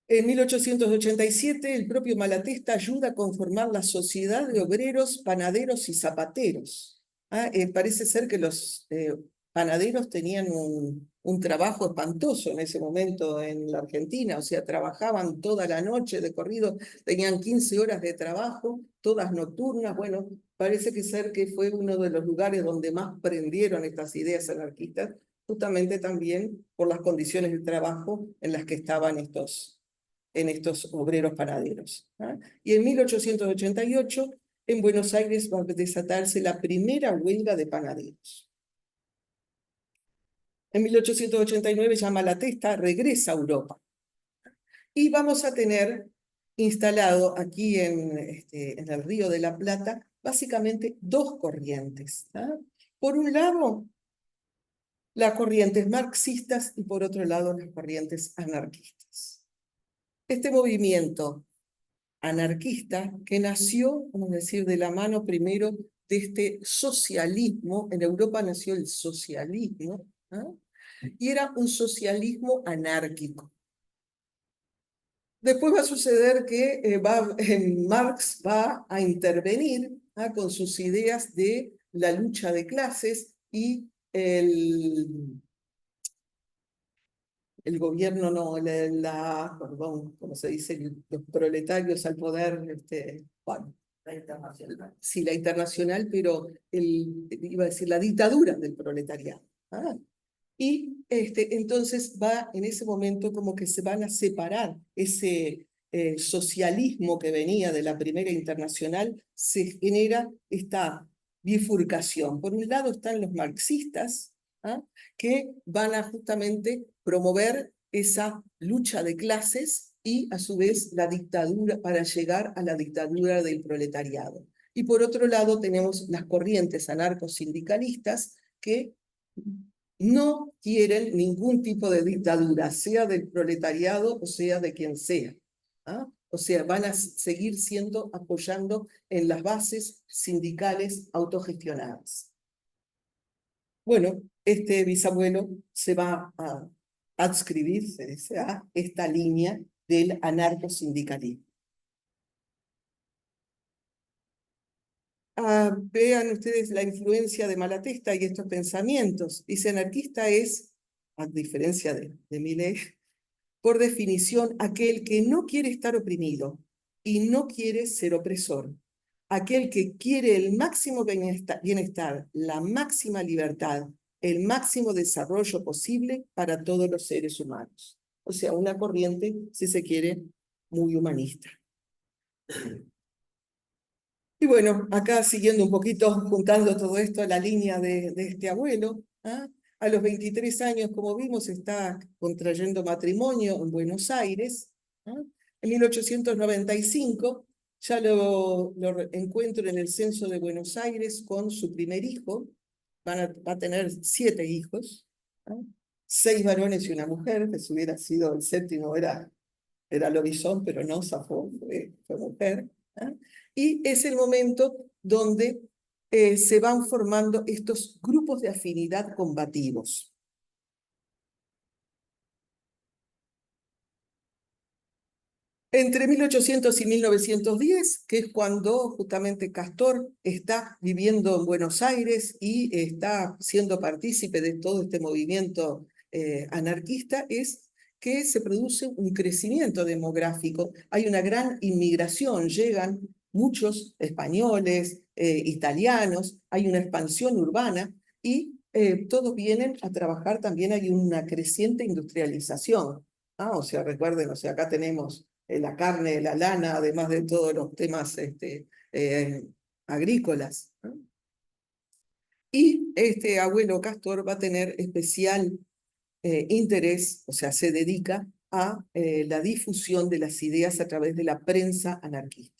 En 1887, el propio Malatesta ayuda a conformar la Sociedad de Obreros, Panaderos y Zapateros. Parece ser que los panaderos tenían un trabajo espantoso en ese momento en la Argentina, o sea, trabajaban toda la noche de corrido, tenían 15 horas de trabajo, todas nocturnas. Bueno, parece que fue uno de los lugares donde más prendieron estas ideas anarquistas, justamente también por las condiciones de trabajo en las que estaban estos obreros panaderos. Y en 1888, en Buenos Aires va a desatarse la primera huelga de panaderos. En 1889 ya Malatesta regresa a Europa. Y vamos a tener instalado aquí en el Río de la Plata básicamente dos corrientes. ¿Ah? Por un lado, las corrientes marxistas y por otro lado las corrientes anarquistas. Este movimiento anarquista que nació, vamos a decir, de la mano primero de este socialismo, en Europa nació el socialismo, ¿no? Y era un socialismo anárquico. Después va a suceder que Marx va a intervenir con sus ideas de la lucha de clases y el gobierno, no, perdón, ¿cómo se dice? Los proletarios al poder, bueno, La internacional. sí, la internacional, pero iba a decir la dictadura del proletariado. ¿Ah? Y entonces va en ese momento como que se van a separar ese socialismo que venía de la primera internacional, se genera esta bifurcación. Por un lado están los marxistas, ¿ah? Que van a justamente promover esa lucha de clases y a su vez la dictadura para llegar a la dictadura del proletariado. Y por otro lado tenemos las corrientes anarcosindicalistas que no quieren ningún tipo de dictadura, sea del proletariado o sea de quien sea. ¿Ah? O sea, van a seguir apoyando en las bases sindicales autogestionadas. Bueno, este bisabuelo se va a adscribir, se dice, a esta línea del anarcosindicalismo. Vean ustedes la influencia de Malatesta y estos pensamientos. Dice, anarquista es, a diferencia de Millet, por definición, aquel que no quiere estar oprimido y no quiere ser opresor. Aquel que quiere el máximo bienestar, la máxima libertad, el máximo desarrollo posible para todos los seres humanos. O sea, una corriente, si se quiere, muy humanista. Y bueno, acá siguiendo un poquito, juntando todo esto a la línea de este abuelo, ¿ah? A los 23 años, como vimos, está contrayendo matrimonio en Buenos Aires. ¿Ah? En 1895 ya lo encuentro en el censo de Buenos Aires con su primer hijo. Va a tener 7 hijos, ¿ah? 6 varones y una mujer, que si hubiera sido el séptimo era lobizón, pero no zafó, fue mujer. ¿Ah? Y es el momento donde se van formando estos grupos de afinidad combativos. Entre 1800 y 1910, que es cuando justamente Castor está viviendo en Buenos Aires y está siendo partícipe de todo este movimiento anarquista, es que se produce un crecimiento demográfico. Hay una gran inmigración, llegan muchos españoles, italianos, hay una expansión urbana y todos vienen a trabajar, también hay una creciente industrialización. O sea, recuerden, o sea, acá tenemos la carne, la lana, además de todos los temas agrícolas. ¿No? Y este abuelo Castor va a tener especial interés, o sea, se dedica a la difusión de las ideas a través de la prensa anarquista.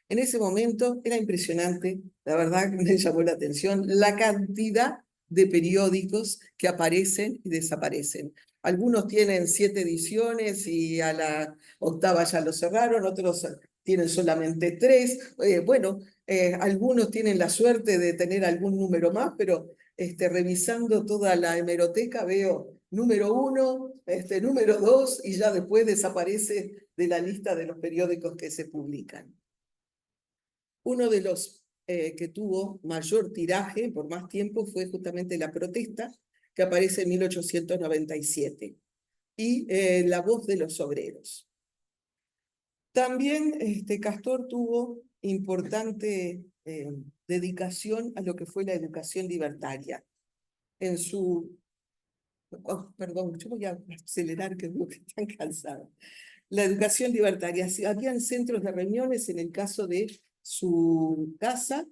En ese momento era impresionante, la verdad que me llamó la atención, la cantidad de periódicos que aparecen y desaparecen. Algunos tienen 7 ediciones y a la 8ª ya lo cerraron, otros tienen solamente 3. Algunos tienen la suerte de tener algún número más, pero revisando toda la hemeroteca veo número 1, número 2 y ya después desaparece de la lista de los periódicos que se publican. Uno de los que tuvo mayor tiraje por más tiempo fue justamente La Protesta, que aparece en 1897, y La Voz de los Obreros. También Castor tuvo importante dedicación a lo que fue la educación libertaria. En su... perdón, yo voy a acelerar que veo que están cansados. La educación libertaria. Habían centros de reuniones, en el caso de su casa,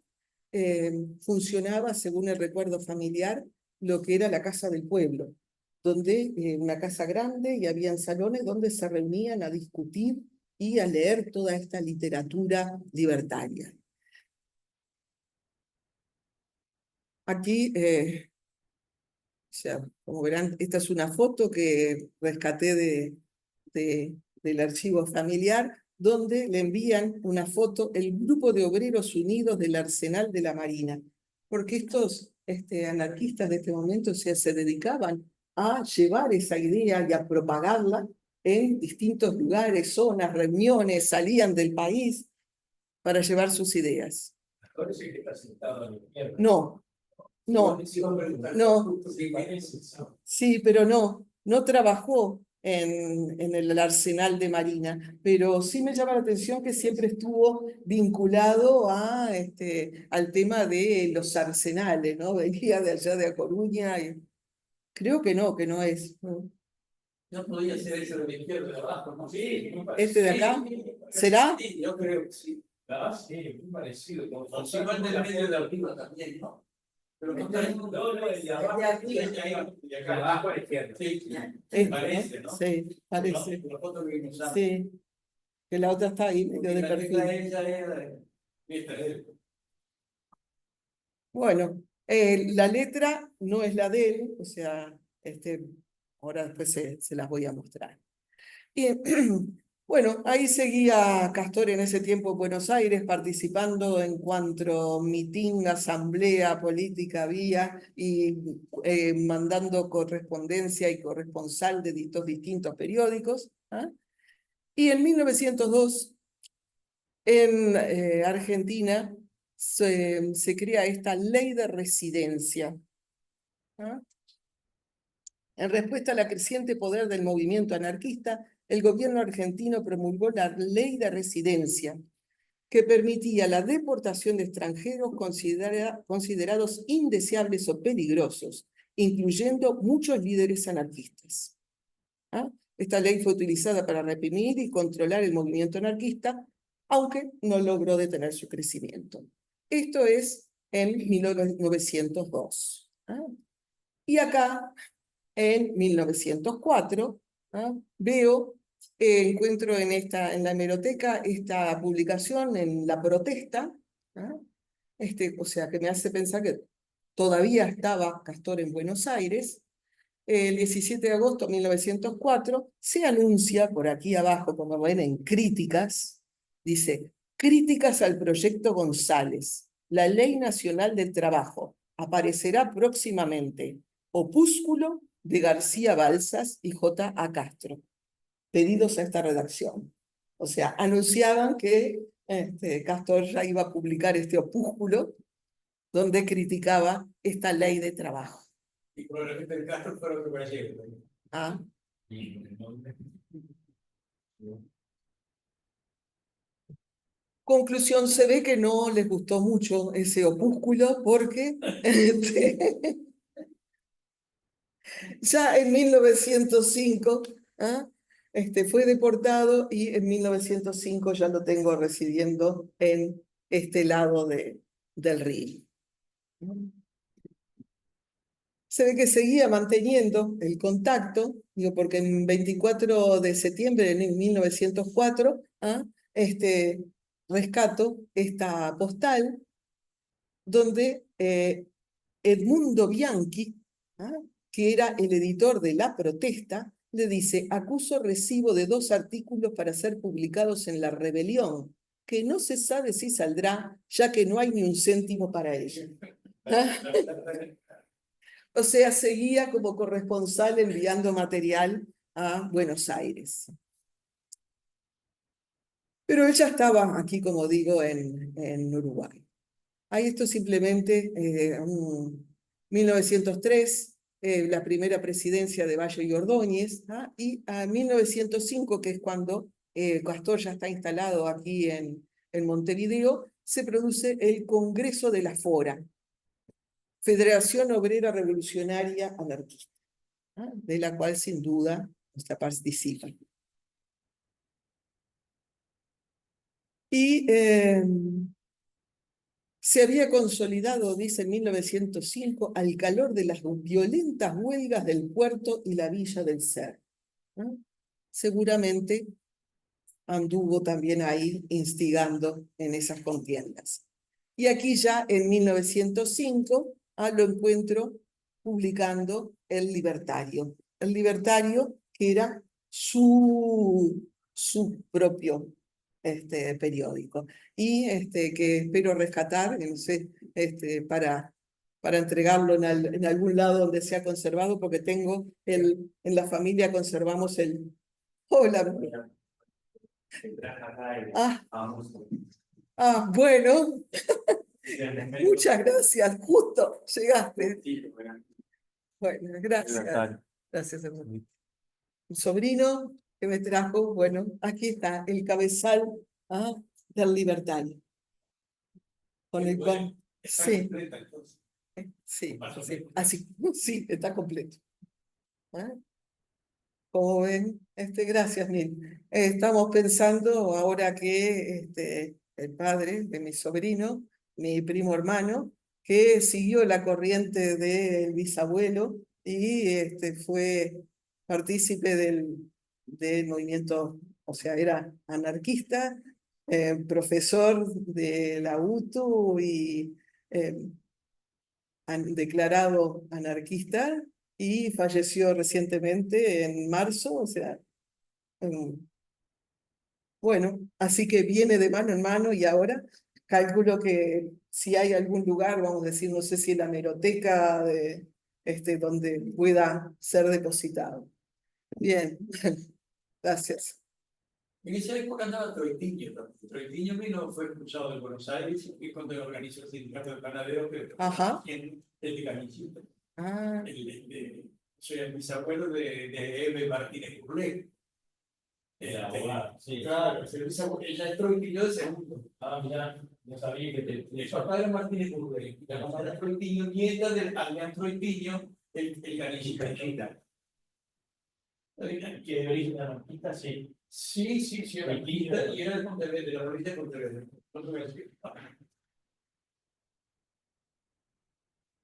funcionaba, según el recuerdo familiar, lo que era la casa del pueblo, donde una casa grande y habían salones donde se reunían a discutir y a leer toda esta literatura libertaria. Aquí, como verán, esta es una foto que rescaté del archivo familiar, donde le envían una foto el Grupo de Obreros Unidos del Arsenal de la Marina, porque estos anarquistas de este momento se dedicaban a llevar esa idea y a propagarla en distintos lugares, zonas, reuniones, salían del país para llevar sus ideas. No, no, no. Sí, pero no trabajó en el arsenal de Marina, pero sí me llama la atención que siempre estuvo vinculado al tema de los arsenales, ¿no? Venía de allá de A Coruña, y creo que no es. ¿No? No podía ser eso de la izquierda, de abajo, ¿no? Sí, ¿Este de acá? ¿Será? Sí, yo creo que sí. Ah, sí, muy parecido. O sea, igual del medio de arriba también, ¿no? Pero no está no, de abajo, de acá abajo a la izquierda. Sí, parece, ¿no? Sí, parece. La foto que vimos antes. Sí, que la otra está ahí, medio de perfil. Bueno, la letra no es la de él, o sea, ahora después se las voy a mostrar. Y bueno, ahí seguía Castor en ese tiempo en Buenos Aires, participando en cuanto mitin, asamblea política había, y mandando correspondencia y corresponsal de distintos periódicos. ¿Ah? Y en 1902, en Argentina, se crea esta ley de residencia. ¿Ah? En respuesta al creciente poder del movimiento anarquista, el gobierno argentino promulgó la ley de residencia, que permitía la deportación de extranjeros considerados indeseables o peligrosos, incluyendo muchos líderes anarquistas. ¿Ah? Esta ley fue utilizada para reprimir y controlar el movimiento anarquista, aunque no logró detener su crecimiento. Esto es en 1902. ¿Ah? Y acá, en 1904, ¿ah? Encuentro en la hemeroteca esta publicación en La Protesta, ¿ah? O sea, que me hace pensar que todavía estaba Castor en Buenos Aires. El 17 de agosto de 1904 se anuncia por aquí abajo, como ven en críticas, dice, críticas al proyecto González, la Ley Nacional del Trabajo, aparecerá próximamente, opúsculo de García Balsas y J. A. Castro, pedidos a esta redacción. O sea, anunciaban que Castor ya iba a publicar este opúsculo donde criticaba esta ley de trabajo. Y probablemente el Castro fue lo que parecía. Ah. Conclusión, se ve que no les gustó mucho ese opúsculo porque ya en 1905 fue deportado y en 1905 ya lo tengo residiendo en este lado del río. Se ve que seguía manteniendo el contacto, digo, porque en 24 de septiembre de 1904 rescato esta postal donde Edmundo Bianchi, que era el editor de La Protesta, le dice, acuso recibo de 2 artículos para ser publicados en La Rebelión, que no se sabe si saldrá, ya que no hay ni un céntimo para ello. O sea, seguía como corresponsal enviando material a Buenos Aires. Pero él ya estaba aquí, como digo, en Uruguay. Ahí esto simplemente, 1903, la primera presidencia de Valle y Ordóñez, y a 1905, que es cuando Castor ya está instalado aquí en Montevideo, se produce el Congreso de la Fora, Federación Obrera Revolucionaria Anarquista, de la cual sin duda participa. Y se había consolidado, dice en 1905, al calor de las violentas huelgas del puerto y la villa del Ser. Seguramente anduvo también ahí instigando en esas contiendas. Y aquí ya en 1905 lo encuentro publicando El Libertario. El Libertario, que era su propio periódico. Y que espero rescatar, no sé, para entregarlo en algún lado donde sea conservado, porque tengo en la familia conservamos el... Hola. Bueno. Muchas gracias, justo llegaste. Bueno, gracias. Gracias, hermano. Un sobrino que me trajo, bueno, aquí está, el cabezal del Libertario. Con el cual, sí, sí, así, sí, está completo. Como ven, gracias, Nil. Estamos pensando ahora que el padre de mi sobrino, mi primo hermano, que siguió la corriente del bisabuelo y fue partícipe del movimiento, o sea, era anarquista, profesor de la UTU y declarado anarquista, y falleció recientemente en marzo, o sea, bueno, así que viene de mano en mano y ahora calculo que si hay algún lugar, vamos a decir, no sé si la hemeroteca donde pueda ser depositado. Bien, gracias. En esa época andaba Troitiño. Troitiño vino, fue expulsado de Buenos Aires y cuando organizó el sindicato de panaderos en el de Canillita. Soy el bisabuelo de Eve Martínez Burlet. Sí. Claro, ella es Troitiño de segundo. Mira, no sabía que el papá era Martínez Burlet. La mamá era Troitiño, nieta del Adrián Troitiño, el Canillita. Que de origen anarquista, sí. Sí, anarquista, y era de la provincia de Pontevedra.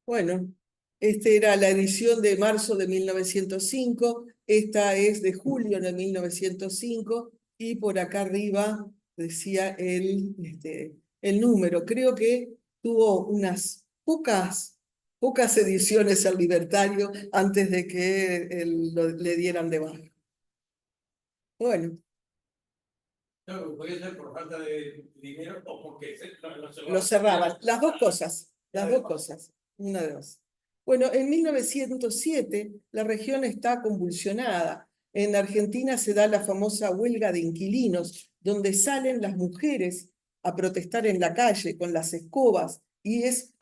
Bueno, esta era la edición de marzo de 1905, esta es de julio de 1905, y por acá arriba decía el número. Creo que tuvo unas pocas ediciones al Libertario antes de que le dieran de baja. Bueno. No, puede ser por falta de dinero o porque lo cerraban. Las dos cosas, una de dos. Bueno, en 1907 la región está convulsionada. En Argentina se da la famosa huelga de inquilinos, donde salen las mujeres a protestar en la calle con las escobas, y es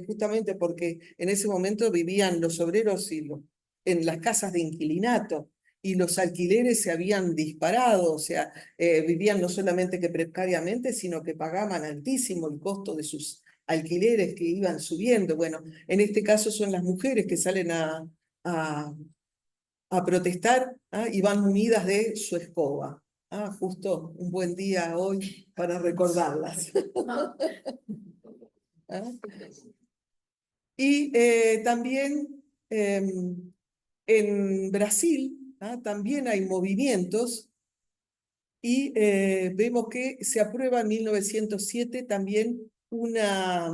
justamente porque en ese momento vivían los obreros en las casas de inquilinato, y los alquileres se habían disparado, o sea, vivían no solamente que precariamente, sino que pagaban altísimo el costo de sus alquileres que iban subiendo. Bueno, en este caso son las mujeres que salen a protestar y van munidas de su escoba. Justo un buen día hoy para recordarlas. Y también en Brasil también hay movimientos, y vemos que se aprueba en 1907 también una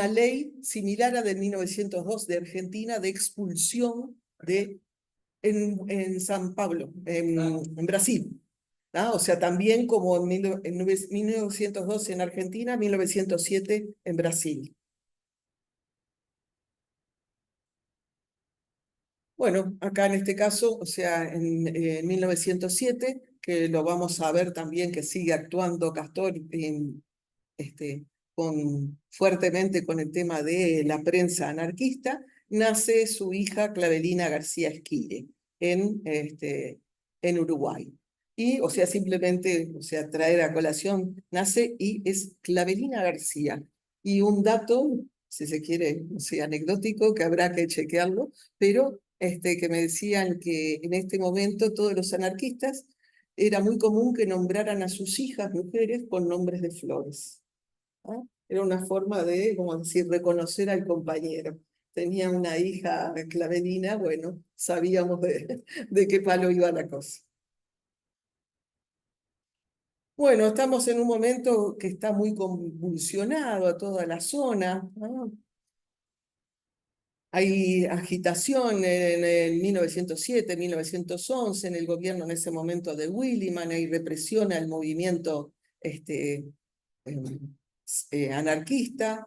ley similar a la de 1902 de Argentina de expulsión en San Pablo, en Brasil. O sea, también como en 1912 en Argentina, 1907 en Brasil. Bueno, acá en este caso, o sea, en 1907, que lo vamos a ver también que sigue actuando Castor fuertemente con el tema de la prensa anarquista, nace su hija Clavelina García Esquire en Uruguay. Y, o sea, simplemente, o sea, traer a colación, nace y es Clavelina García. Y un dato, si se quiere, o sea, anecdótico, que habrá que chequearlo, pero que me decían que en este momento todos los anarquistas era muy común que nombraran a sus hijas mujeres con nombres de flores. Era una forma de, como decir, reconocer al compañero. Tenía una hija Clavelina, bueno, sabíamos de qué palo iba la cosa. Bueno, estamos en un momento que está muy convulsionado a toda la zona, ¿no? Hay agitación en 1907, 1911, en el gobierno en ese momento de Williman, hay represión al movimiento anarquista,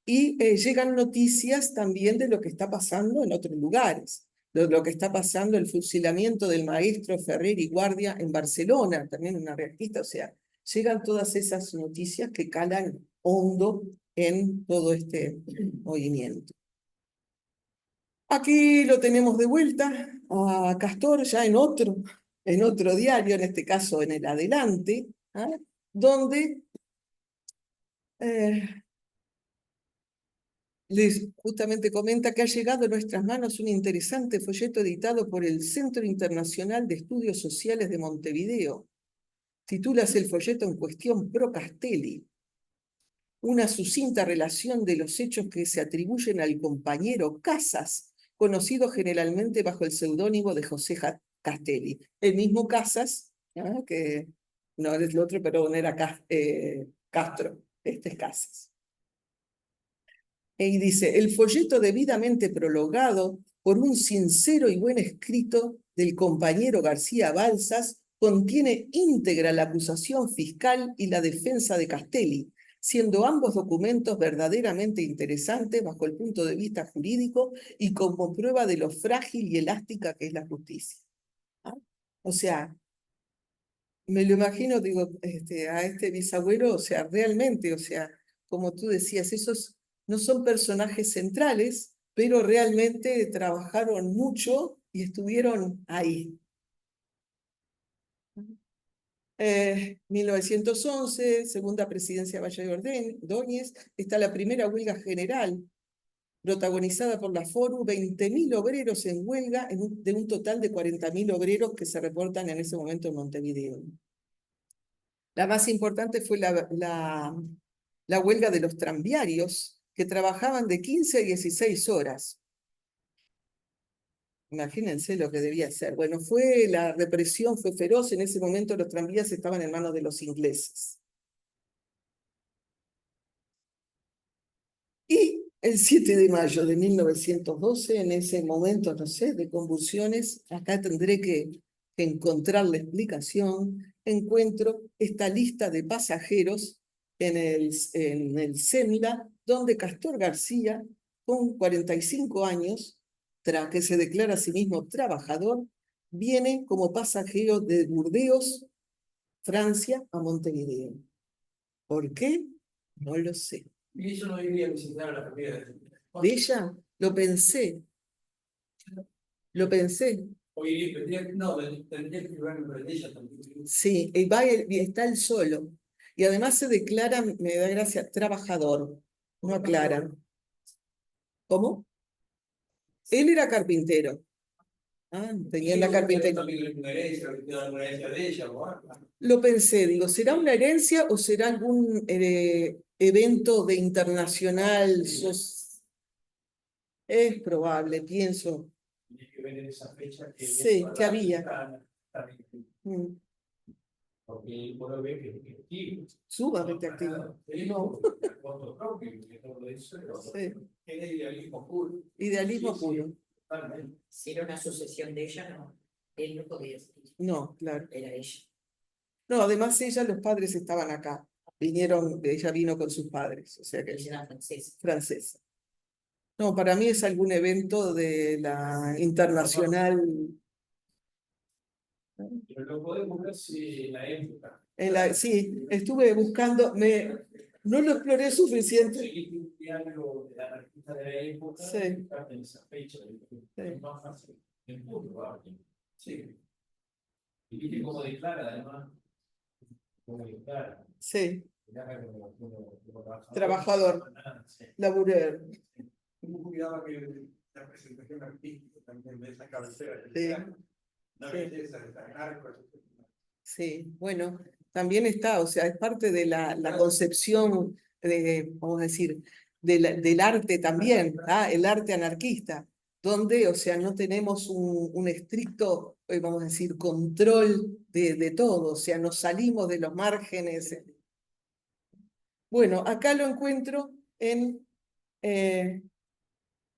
y llegan noticias también de lo que está pasando en otros lugares, de lo que está pasando, el fusilamiento del maestro Ferrer y Guardia en Barcelona, también un anarquista, o sea, llegan todas esas noticias que calan hondo en todo este movimiento. Aquí lo tenemos de vuelta a Castor, ya en otro diario, en este caso en el Adelante, ¿ah? Donde les justamente comenta que ha llegado a nuestras manos un interesante folleto editado por el Centro Internacional de Estudios Sociales de Montevideo. Titúlase el folleto en cuestión Pro Castelli, una sucinta relación de los hechos que se atribuyen al compañero Casas, conocido generalmente bajo el seudónimo de José Castelli. El mismo Casas, ¿no? Que no es el otro, pero no era Castro, este es Casas. Y dice, el folleto debidamente prologado por un sincero y buen escrito del compañero García Balsas contiene íntegra la acusación fiscal y la defensa de Castelli, siendo ambos documentos verdaderamente interesantes bajo el punto de vista jurídico y como prueba de lo frágil y elástica que es la justicia. ¿Ah? O sea, me lo imagino, digo, a este bisabuelo, o sea, realmente, o sea, como tú decías, esos no son personajes centrales, pero realmente trabajaron mucho y estuvieron ahí. 1911, segunda presidencia de Valle de Ordóñez, está la primera huelga general, protagonizada por la FORU, 20.000 obreros en huelga, de un total de 40.000 obreros que se reportan en ese momento en Montevideo. La más importante fue la huelga de los tranviarios, que trabajaban de 15 a 16 horas. Imagínense lo que debía ser. Bueno, la represión fue feroz. En ese momento los tranvías estaban en manos de los ingleses. Y el 7 de mayo de 1912, en ese momento, no sé, de convulsiones, acá tendré que encontrar la explicación, encuentro esta lista de pasajeros en el Cenla, donde Castor García, con 45 años, tras que se declara a sí mismo trabajador, viene como pasajero de Burdeos, Francia, a Montevideo. ¿Por qué? No lo sé. Y eso no iría a visitar a la familia ¿De ella? Lo pensé. Lo pensé. Oye, no, tendría que llevarme para ella también. Sí, y está él solo. Y además se declara, me da gracia, trabajador. No aclaran. ¿Cómo? Él era carpintero. Ah, tenía la carpintería. Lo pensé, digo, ¿será una herencia o será algún evento de internacional? Es probable, pienso. Sí, que había. Porque puedo ver que es activo. Sumamente activo. No. Sí. Era idealismo puro. Idealismo puro. Si era una sucesión de ella, no. Él no podía ser. No, claro. Era ella. No, además los padres estaban acá. Ella vino con sus padres, o sea que Ella era francesa. francesa. No, para mí es algún evento de la internacional. Pero lo podemos ver si en la época. Sí, estuve buscando, no lo exploré suficiente. Seguiste un diálogo de la artista de la época. Sí. En esa fecha. Es más fácil. En punto, sí. Y viste cómo declara, además. Cómo declara. Sí. Trabajador. Laburero. ¿Cómo cuidaba que la presentación artística también de esa cabecera? Sí. La belleza de esta arco. Sí, bueno, también está, o sea, es parte de la concepción, vamos a decir, del arte también, ¿ah? El arte anarquista. donde, o sea, no tenemos un estricto, vamos a decir, control de todo, o sea, nos salimos de los márgenes. Bueno, acá lo encuentro en,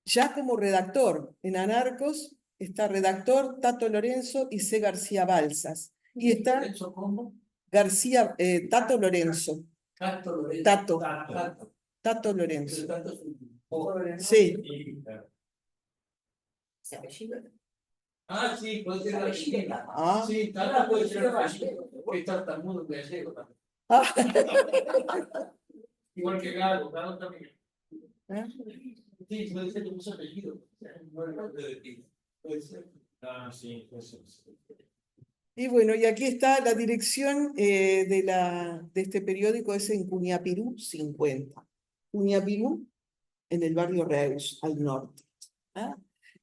ya como redactor, en Anarcos, está redactor Tato Lorenzo y C. García Balsas. Y está ¿Eso cómo? García, Tato Lorenzo. Tato Lorenzo. Tato. Tato. Tato Lorenzo. Pero Tato es Sí. ¿Se apellido? Ah, sí, puede ser apellido. Ah. Sí, Tato puede ser apellido. Porque está tartamudo en gallego también. Ah. Igual que Galo, Galo también. ¿Eh? Sí, puede ser un apellido. No el nombre de ti. Puede ser. Ah, sí, eso. Y bueno, y aquí está la dirección de este periódico, es en Cuniapirú 50. Cuniapirú, en el barrio Reus, al norte. ¿Ah?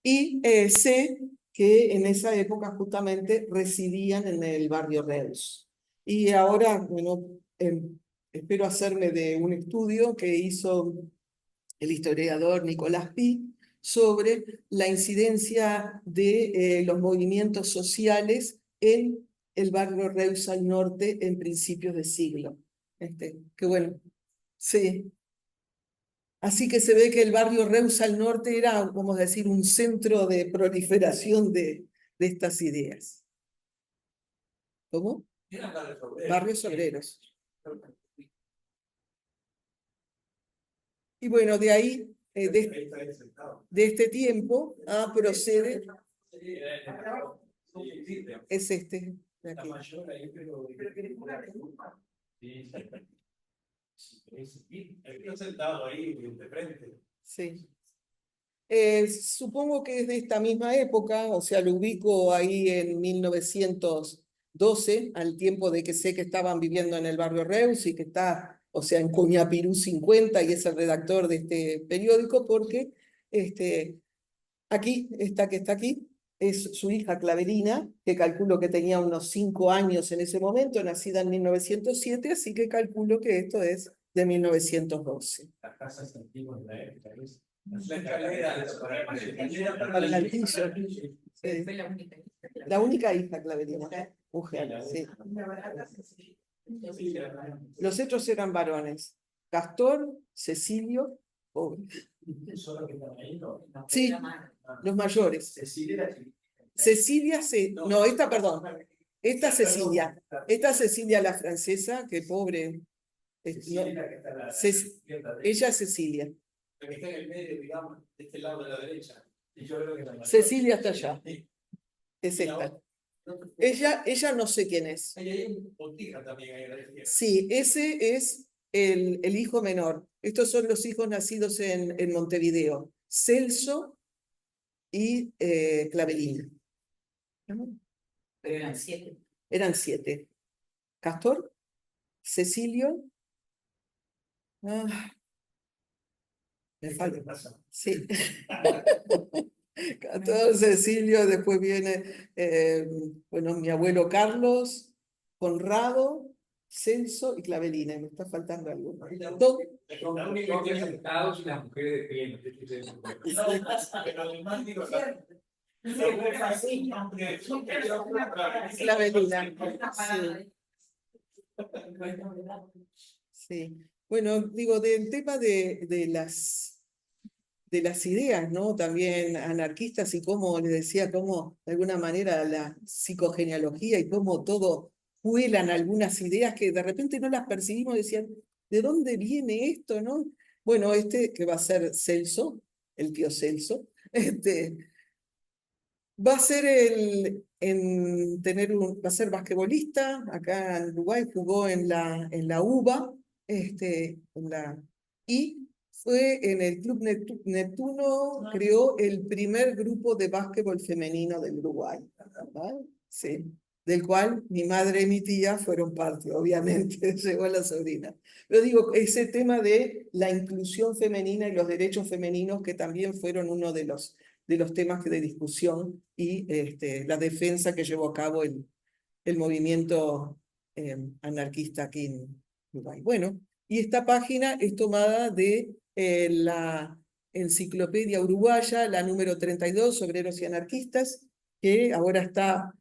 Y sé que en esa época justamente residían en el barrio Reus. Y ahora, bueno, espero hacerme de un estudio que hizo el historiador Nicolás Pi sobre la incidencia de los movimientos sociales en el barrio Reus al norte en principios de siglo. Que bueno, sí. Así que se ve que el barrio Reus al norte era, vamos a decir, un centro de proliferación de estas ideas. ¿Cómo? Barrios obreros. Y bueno, de ahí, de este tiempo, procede, es este. De aquí. Sentado ahí de frente. Sí. Supongo que es de esta misma época, o sea, lo ubico ahí en 1912, al tiempo de que sé que estaban viviendo en el barrio Reus y que está, o sea, en Cuniapirú 50 y es el redactor de este periódico, porque aquí, esta que está aquí, es su hija Clavelina, que calculo que tenía unos 5 años en ese momento, nacida en 1907, así que calculo que esto es de 1912. Las casas antiguas de la época, ¿ves? La escalera Para el altillo. Sí. Fue la única. La única hija, Clavelina, mujer, sí. Los otros eran varones. Castor, Cecilio, pobre. Sí, los mayores. Cecilia, no, esta, perdón. Esta Cecilia. Esta Cecilia la francesa, que pobre. Ella es Cecilia. La que está en el medio, digamos, de este lado de la derecha. Y yo creo que Cecilia está allá. Es esta. Ella no sé quién es. hay un Botija también ahí a la izquierda. Sí, ese es el hijo menor. Estos son los hijos nacidos en Montevideo. Celso y Clavelina. Pero eran 7. Eran 7. Castor, Cecilio. Me falta. Sí. Castor, Cecilio, después viene, bueno, mi abuelo Carlos, Conrado, Celso y Clavelina. Me está faltando algo. Son los hombres sentados y las mujeres de pie. Pero además digo, Clavelina. Sí. Bueno, digo, del tema de las ideas, ¿no? También anarquistas y cómo, les decía, cómo de alguna manera la psicogenealogía y cómo todo vuelan algunas ideas que de repente no las percibimos, decían, ¿de dónde viene esto, no? Bueno, que va a ser Celso, el tío Celso, va a ser va a ser basquetbolista, acá en Uruguay jugó en la UBA, y fue en el Club Neptuno, creó el primer grupo de básquetbol femenino del Uruguay, ¿verdad? Sí, del cual mi madre y mi tía fueron parte, obviamente, llegó la sobrina. Pero digo, ese tema de la inclusión femenina y los derechos femeninos que también fueron uno de los temas de discusión y la defensa que llevó a cabo el movimiento anarquista aquí en Uruguay. Bueno, y esta página es tomada de enciclopedia uruguaya, la número 32, Obreros y Anarquistas, que ahora está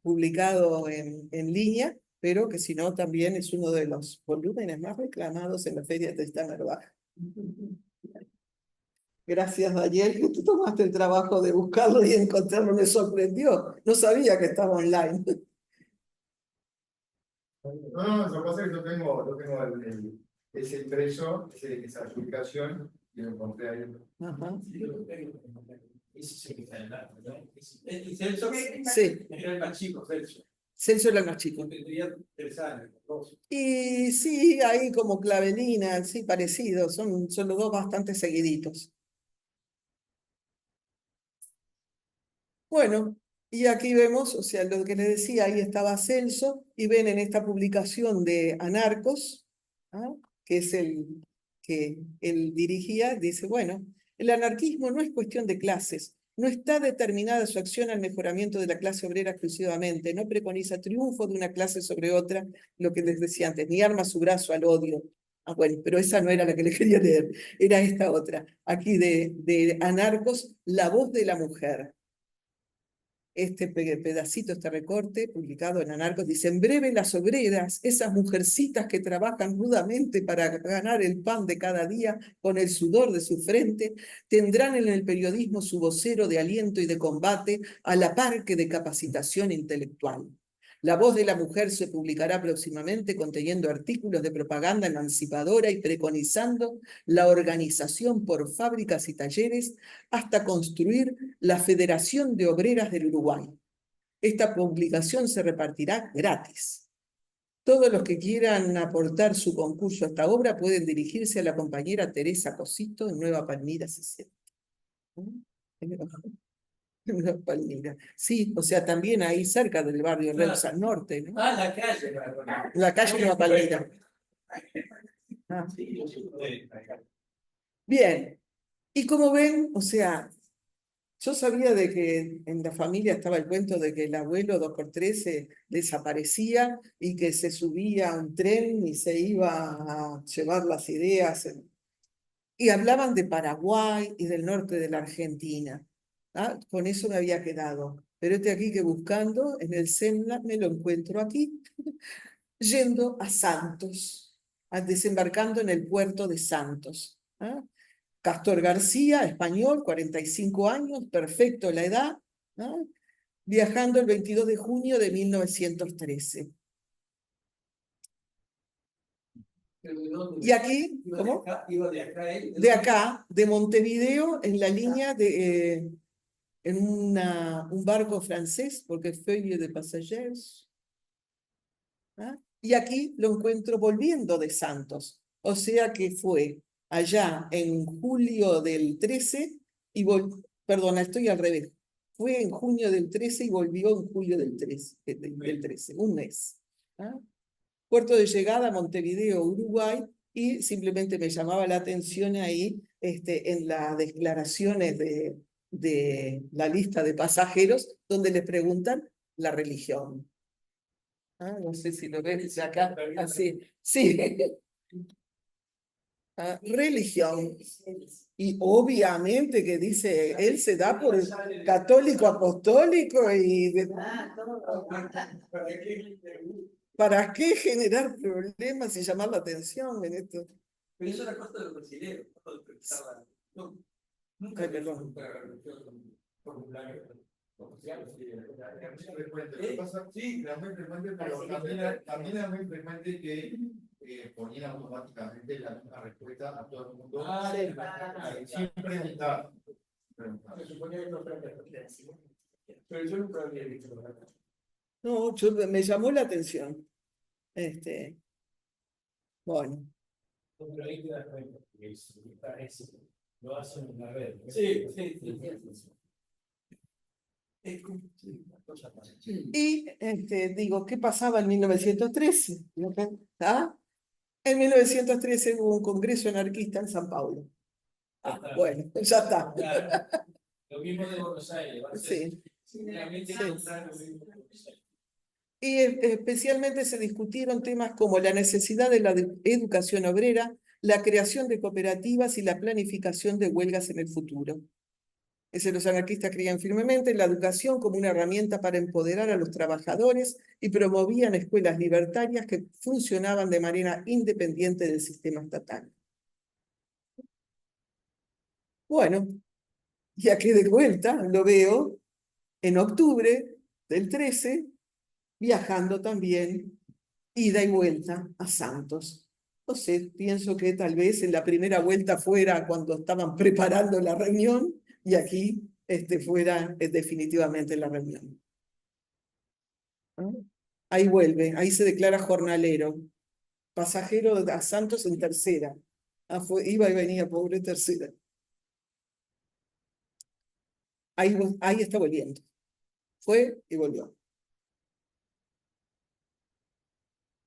publicado en línea, pero que si no también es uno de los volúmenes más reclamados en la Feria de Tristán Baja. Gracias, Daniel, que tú tomaste el trabajo de buscarlo y encontrarlo, me sorprendió. No sabía que estaba online. No, lo que pasa es que yo tengo ese impreso, esa publicación, y lo encontré ahí. Ajá. Ese es el que está en el arte, ¿no? ¿Y Celso? Sí. Era el más chico, Celso. Celso era el más chico. Tendría 3 años, 2. Y sí, hay como Clavelina, sí, parecidos, son los dos bastante seguiditos. Bueno, y aquí vemos, o sea, lo que les decía, ahí estaba Celso, y ven en esta publicación de Anarcos, ¿ah? Que es el que él dirigía, dice, bueno, el anarquismo no es cuestión de clases, no está determinada su acción al mejoramiento de la clase obrera exclusivamente, no preconiza triunfo de una clase sobre otra, lo que les decía antes, ni arma su brazo al odio. Ah, bueno, pero esa no era la que les quería leer, era esta otra, aquí de Anarcos, la voz de la mujer. Este pedacito, este recorte, publicado en Anarcos, dice, en breve las obreras, esas mujercitas que trabajan rudamente para ganar el pan de cada día con el sudor de su frente, tendrán en el periodismo su vocero de aliento y de combate a la par que de capacitación intelectual. La voz de la mujer se publicará próximamente conteniendo artículos de propaganda emancipadora y preconizando la organización por fábricas y talleres hasta construir la Federación de Obreras del Uruguay. Esta publicación se repartirá gratis. Todos los que quieran aportar su concurso a esta obra pueden dirigirse a la compañera Teresa Cosito en Nueva Palmira 60. Nueva Palmira. Sí, o sea, también ahí cerca del barrio Reus al norte, ¿no? Ah, la calle. La calle Nueva Palmira. Ah. Bien. Y como ven, o sea, yo sabía de que en la familia estaba el cuento de que el abuelo 2x3 desaparecía y que se subía a un tren y se iba a llevar las ideas. Y hablaban de Paraguay y del norte de la Argentina. ¿Ah? Con eso me había quedado. Pero este aquí que buscando en el Semla me lo encuentro aquí, yendo a Santos, desembarcando en el puerto de Santos. ¿Ah? Castor García, español, 45 años, perfecto la edad, ¿no? Viajando el 22 de junio de 1913. Y aquí, ¿cómo? De acá, de Montevideo, en la línea de, en un barco francés, porque Feuille de Passagers. ¿Ah? Y aquí lo encuentro volviendo de Santos, o sea que fue allá en julio del 13 y perdona, estoy al revés. Fue en junio del 13 y volvió en julio del 13, un mes. ¿Ah? Puerto de llegada, Montevideo, Uruguay, y simplemente me llamaba la atención ahí en las declaraciones de la lista de pasajeros, donde les preguntan la religión. Ah, no sé si lo ven desde acá, así, sí. Religión. Y obviamente que dice, él se da por católico apostólico y ¿para qué generar problemas y llamar la atención en esto? Pero eso era cosa de los brasileños. Nunca me lo Sí, era muy frecuente, pero también era muy frecuente que ponían automáticamente la misma respuesta a todo el mundo. Siempre preguntar. Se suponía que no pero yo nunca había visto. No, me llamó la atención. Bueno. Pero ahí te das cuenta que lo hacen una vez. Sí. Y digo, ¿qué pasaba en 1913? ¿Ah? En 1913 hubo un congreso anarquista en San Paulo. Bueno, ya está. Lo mismo de Buenos Aires. Sí. Y especialmente se discutieron temas como la necesidad de la educación obrera, la creación de cooperativas y la planificación de huelgas en el futuro. Los anarquistas creían firmemente en la educación como una herramienta para empoderar a los trabajadores y promovían escuelas libertarias que funcionaban de manera independiente del sistema estatal. Bueno, ya que de vuelta lo veo en octubre del 13, viajando también ida y vuelta a Santos. No sé, pienso que tal vez en la primera vuelta fuera cuando estaban preparando la reunión y aquí fuera definitivamente la reunión. ¿No? Ahí vuelve, ahí se declara jornalero, pasajero a Santos en tercera. Iba y venía, pobre tercera. Ahí está volviendo. Fue y volvió.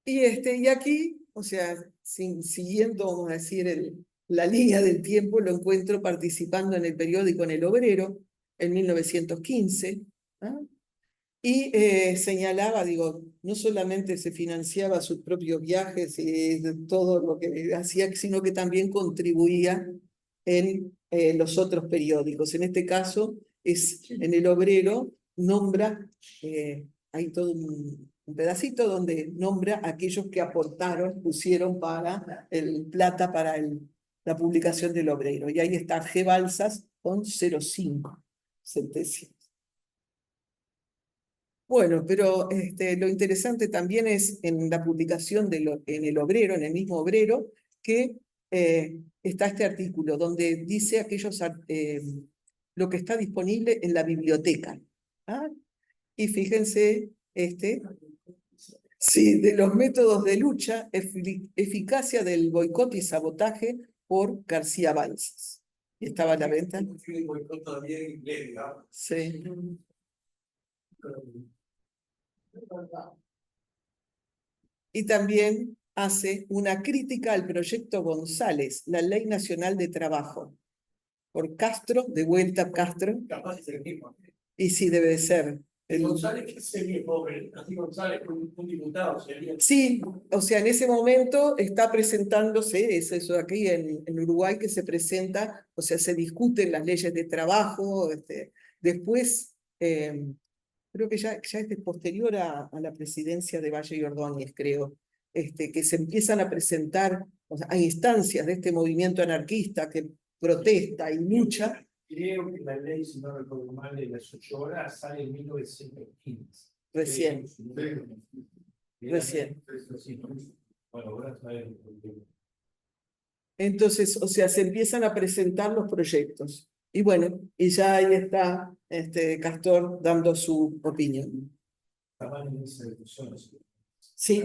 Y aquí, o sea, siguiendo, vamos a decir, la línea del tiempo, lo encuentro participando en el periódico En el Obrero, en 1915, ¿ah? Y señalaba, digo, no solamente se financiaba sus propios viajes y todo lo que hacía, sino que también contribuía en los otros periódicos. En este caso, en El Obrero, nombra, hay todo un pedacito donde nombra a aquellos que aportaron, pusieron para el plata para la publicación del Obrero. Y ahí está G. Balsas con 0,5 centésimos. Bueno, pero lo interesante también es en la publicación en el Obrero, en el mismo Obrero, que está este artículo donde dice lo que está disponible en la biblioteca. ¿Ah? Y fíjense, sí, de los métodos de lucha, eficacia del boicot y sabotaje por García Balsas. Y estaba a la venta. Sí. Y también hace una crítica al proyecto González, la Ley Nacional de Trabajo, por Castro, de vuelta Castro. Capaz de ser el mismo. Y sí, debe de ser. González, que sería pobre, así González, un diputado sería. Sí, o sea, en ese momento está presentándose, es eso aquí en Uruguay que se presenta, o sea, se discuten las leyes de trabajo, después, creo que ya es posterior a la presidencia de Valle y Ordóñez, creo, que se empiezan a presentar, o sea, a instancias de este movimiento anarquista que protesta y lucha. Creo que la ley, si no recuerdo mal, de las 8 horas sale en 1915. Recién. Recién. Bueno, ahora saben. Entonces, o sea, se empiezan a presentar los proyectos. Y bueno, y ya ahí está Castor dando su opinión. Estaban en esa discusión. Sí.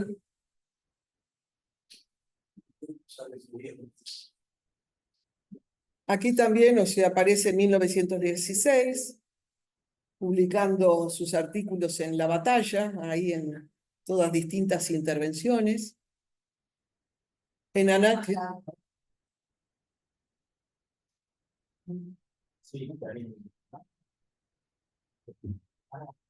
Aquí también, o sea, aparece en 1916, publicando sus artículos en La Batalla, ahí en todas distintas intervenciones. En Anarquía. Sí,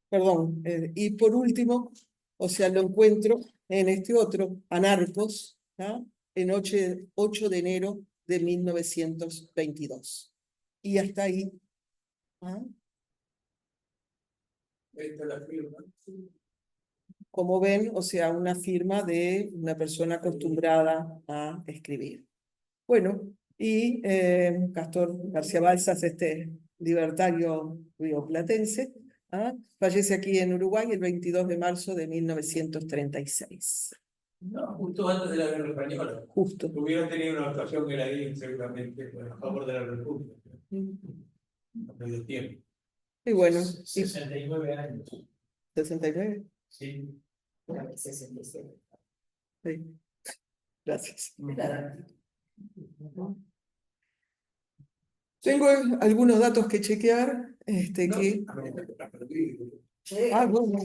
Perdón, y por último, o sea, lo encuentro en este otro, Anarcos, ¿no? En 8 de enero de 1922. Y hasta ahí. ¿Ah? Esta es la firma. Como ven, o sea, una firma de una persona acostumbrada a escribir. Bueno, y Castor García Balsas, libertario rioplatense, ¿ah? Fallece aquí en Uruguay el 22 de marzo de 1936. No, justo antes de la Guerra Española. Justo. Hubiera tenido una actuación que era ahí, seguramente, a favor de la República. No perdió tiempo. Y bueno. 69 años. 69. Sí. 67. Sí. Gracias. Tengo algunos datos que chequear. Que... bueno.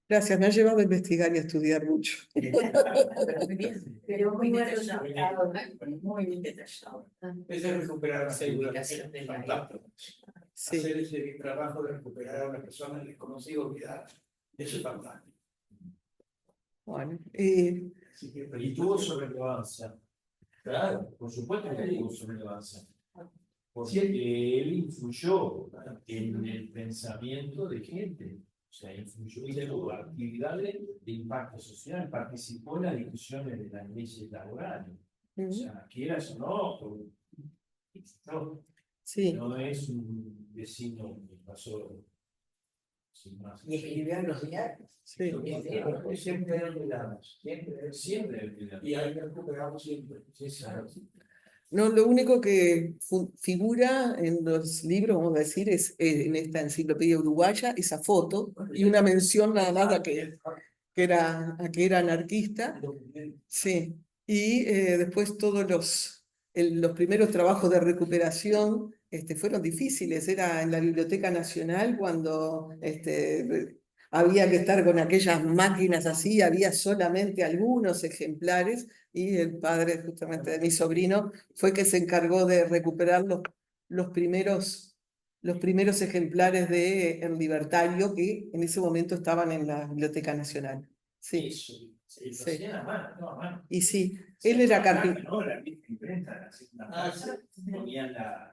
Gracias, me ha llevado a investigar y a estudiar mucho. Muy bien, pero muy detallado. Muy bien detallado. Esa es recuperar la Ubicación de la fantástico. Sí. Hacer ese trabajo de recuperar a una persona desconocida, olvidada. Eso es fantástico. Bueno, Y tuvo su relevancia. Claro, por supuesto que tuvo su relevancia. Porque él influyó en el pensamiento de gente. O sea, influyó y tuvo actividades de impacto social, participó en las discusiones de las leyes laborales. O sea, quieras o no, sí. no es un vecino que pasó sin más. Y escribió en los diarios. Sí. Siempre olvidamos. Siempre. Y ahí recuperamos siempre. No, lo único que figura en los libros, vamos a decir, es en esta enciclopedia uruguaya, esa foto y una mención nada más a que era anarquista. Sí. Y después todos los primeros trabajos de recuperación fueron difíciles. Era en la Biblioteca Nacional cuando había que estar con aquellas máquinas así, había solamente algunos ejemplares y el padre justamente de mi sobrino fue que se encargó de recuperar los primeros ejemplares de El Libertario que en ese momento estaban en la Biblioteca Nacional. Sí. Eso, lo hacían a mano, no a mano. Y sí, él era carpintero. No, la misma imprenta, ponían la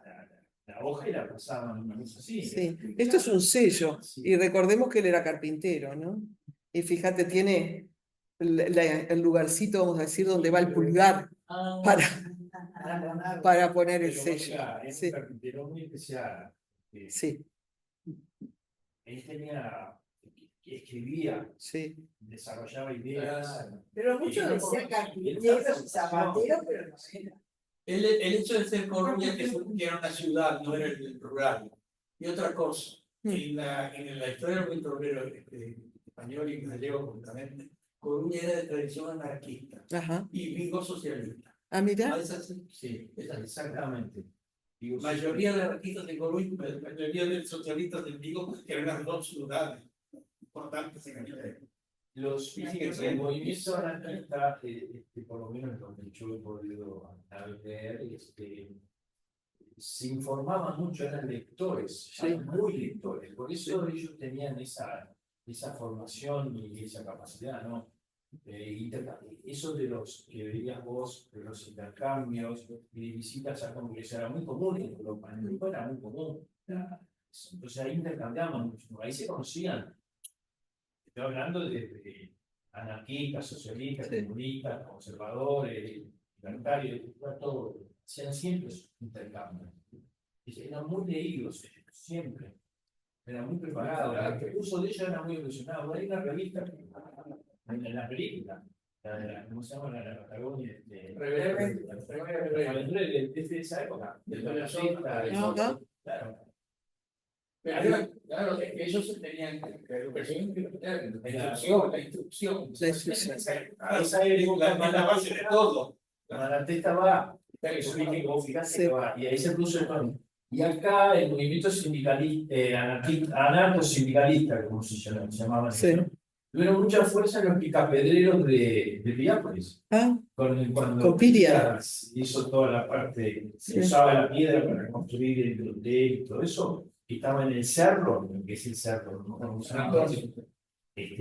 hoja y la pasaban una cosa así. Sí, esto es un sello y recordemos que él era carpintero, ¿no? Y fíjate, tiene el lugarcito, vamos a decir, donde va el pulgar para poner el Pero, sello. oiga, es Sí, un carpintero muy especial. sí, Él escribía, sí. desarrollaba ideas. Pero muchos decían carpinteros y zapateros, pero no sé. El hecho de ser Coruña, que era una ciudad, no era el rural. Y otra cosa, en la historia del petrolero español y gallego, justamente, Coruña era de tradición anarquista y Vigo socialista. Ah, mira. Sí, exactamente. La mayoría de anarquistas de Coruña, la mayoría de socialistas de Vigo, que eran las dos ciudades importantes en el país. El movimiento anarquista, por lo menos lo que yo he podido ver, se informaban mucho, eran lectores, eran muy lectores, por eso ellos tenían esa formación y esa capacidad, ¿no? Eso de los que veías vos, de los intercambios y visitas a congresos, era muy común en Europa, en Europa era muy común. Entonces ahí intercambiaban mucho, ahí se conocían. Estoy hablando de anarquistas, socialistas, comunistas, conservadores, libertarios, todo. Hacían siempre sus intercambios. Eran muy leídos, siempre. Eran muy preparados. El curso de ellos era muy evolucionado. Hay una revista, en la película, ¿cómo se llama? La Patagonia. Desde esa época. Claro. Claro, es que ellos tenían la instrucción. Esa es la base de todo. La Malatesta va, y ahí se puso el nombre. Y acá el movimiento sindicalista, anarcosindicalista, como se llamaba, tuvieron mucha fuerza en los picapedreros de Piápolis. Cuando Piria hizo toda la parte, se usaba la piedra para construir el hotel y todo eso. Estaba en el cerro, que es el cerro, ¿no?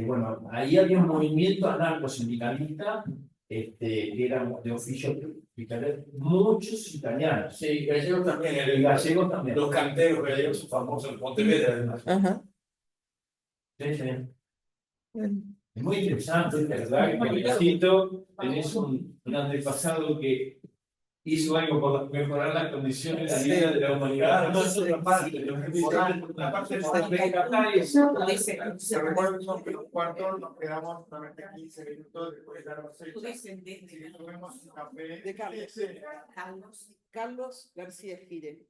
Bueno, ahí había un movimiento anarcosindicalista que era de oficio italiano, muchos italianos. Sí, gallegos también. Y gallegos también. Los canteros gallegos son famosos en Pontevedra, además. Es muy interesante, ¿verdad? Porque distinto, tenés un antepasado que hizo algo por mejorar las condiciones de vida de la humanidad. No es otra parte, la parte de se recuerdan que los cuartos nos quedamos solamente 15 minutos después de las 6. Si tomemos un café de Carlos García Gire,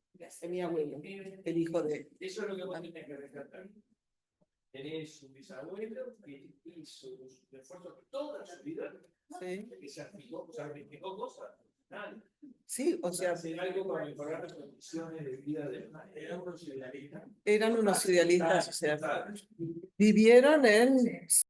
mi abuelo, el hijo de. Eso es lo que vos tenés que rescatar. Tenés un bisabuelo que hizo un esfuerzo toda su vida, que se artificó cosas. Sí, o sea, hacer algo para mejorar las condiciones de vida de eran unos idealistas, o sea, vivieron en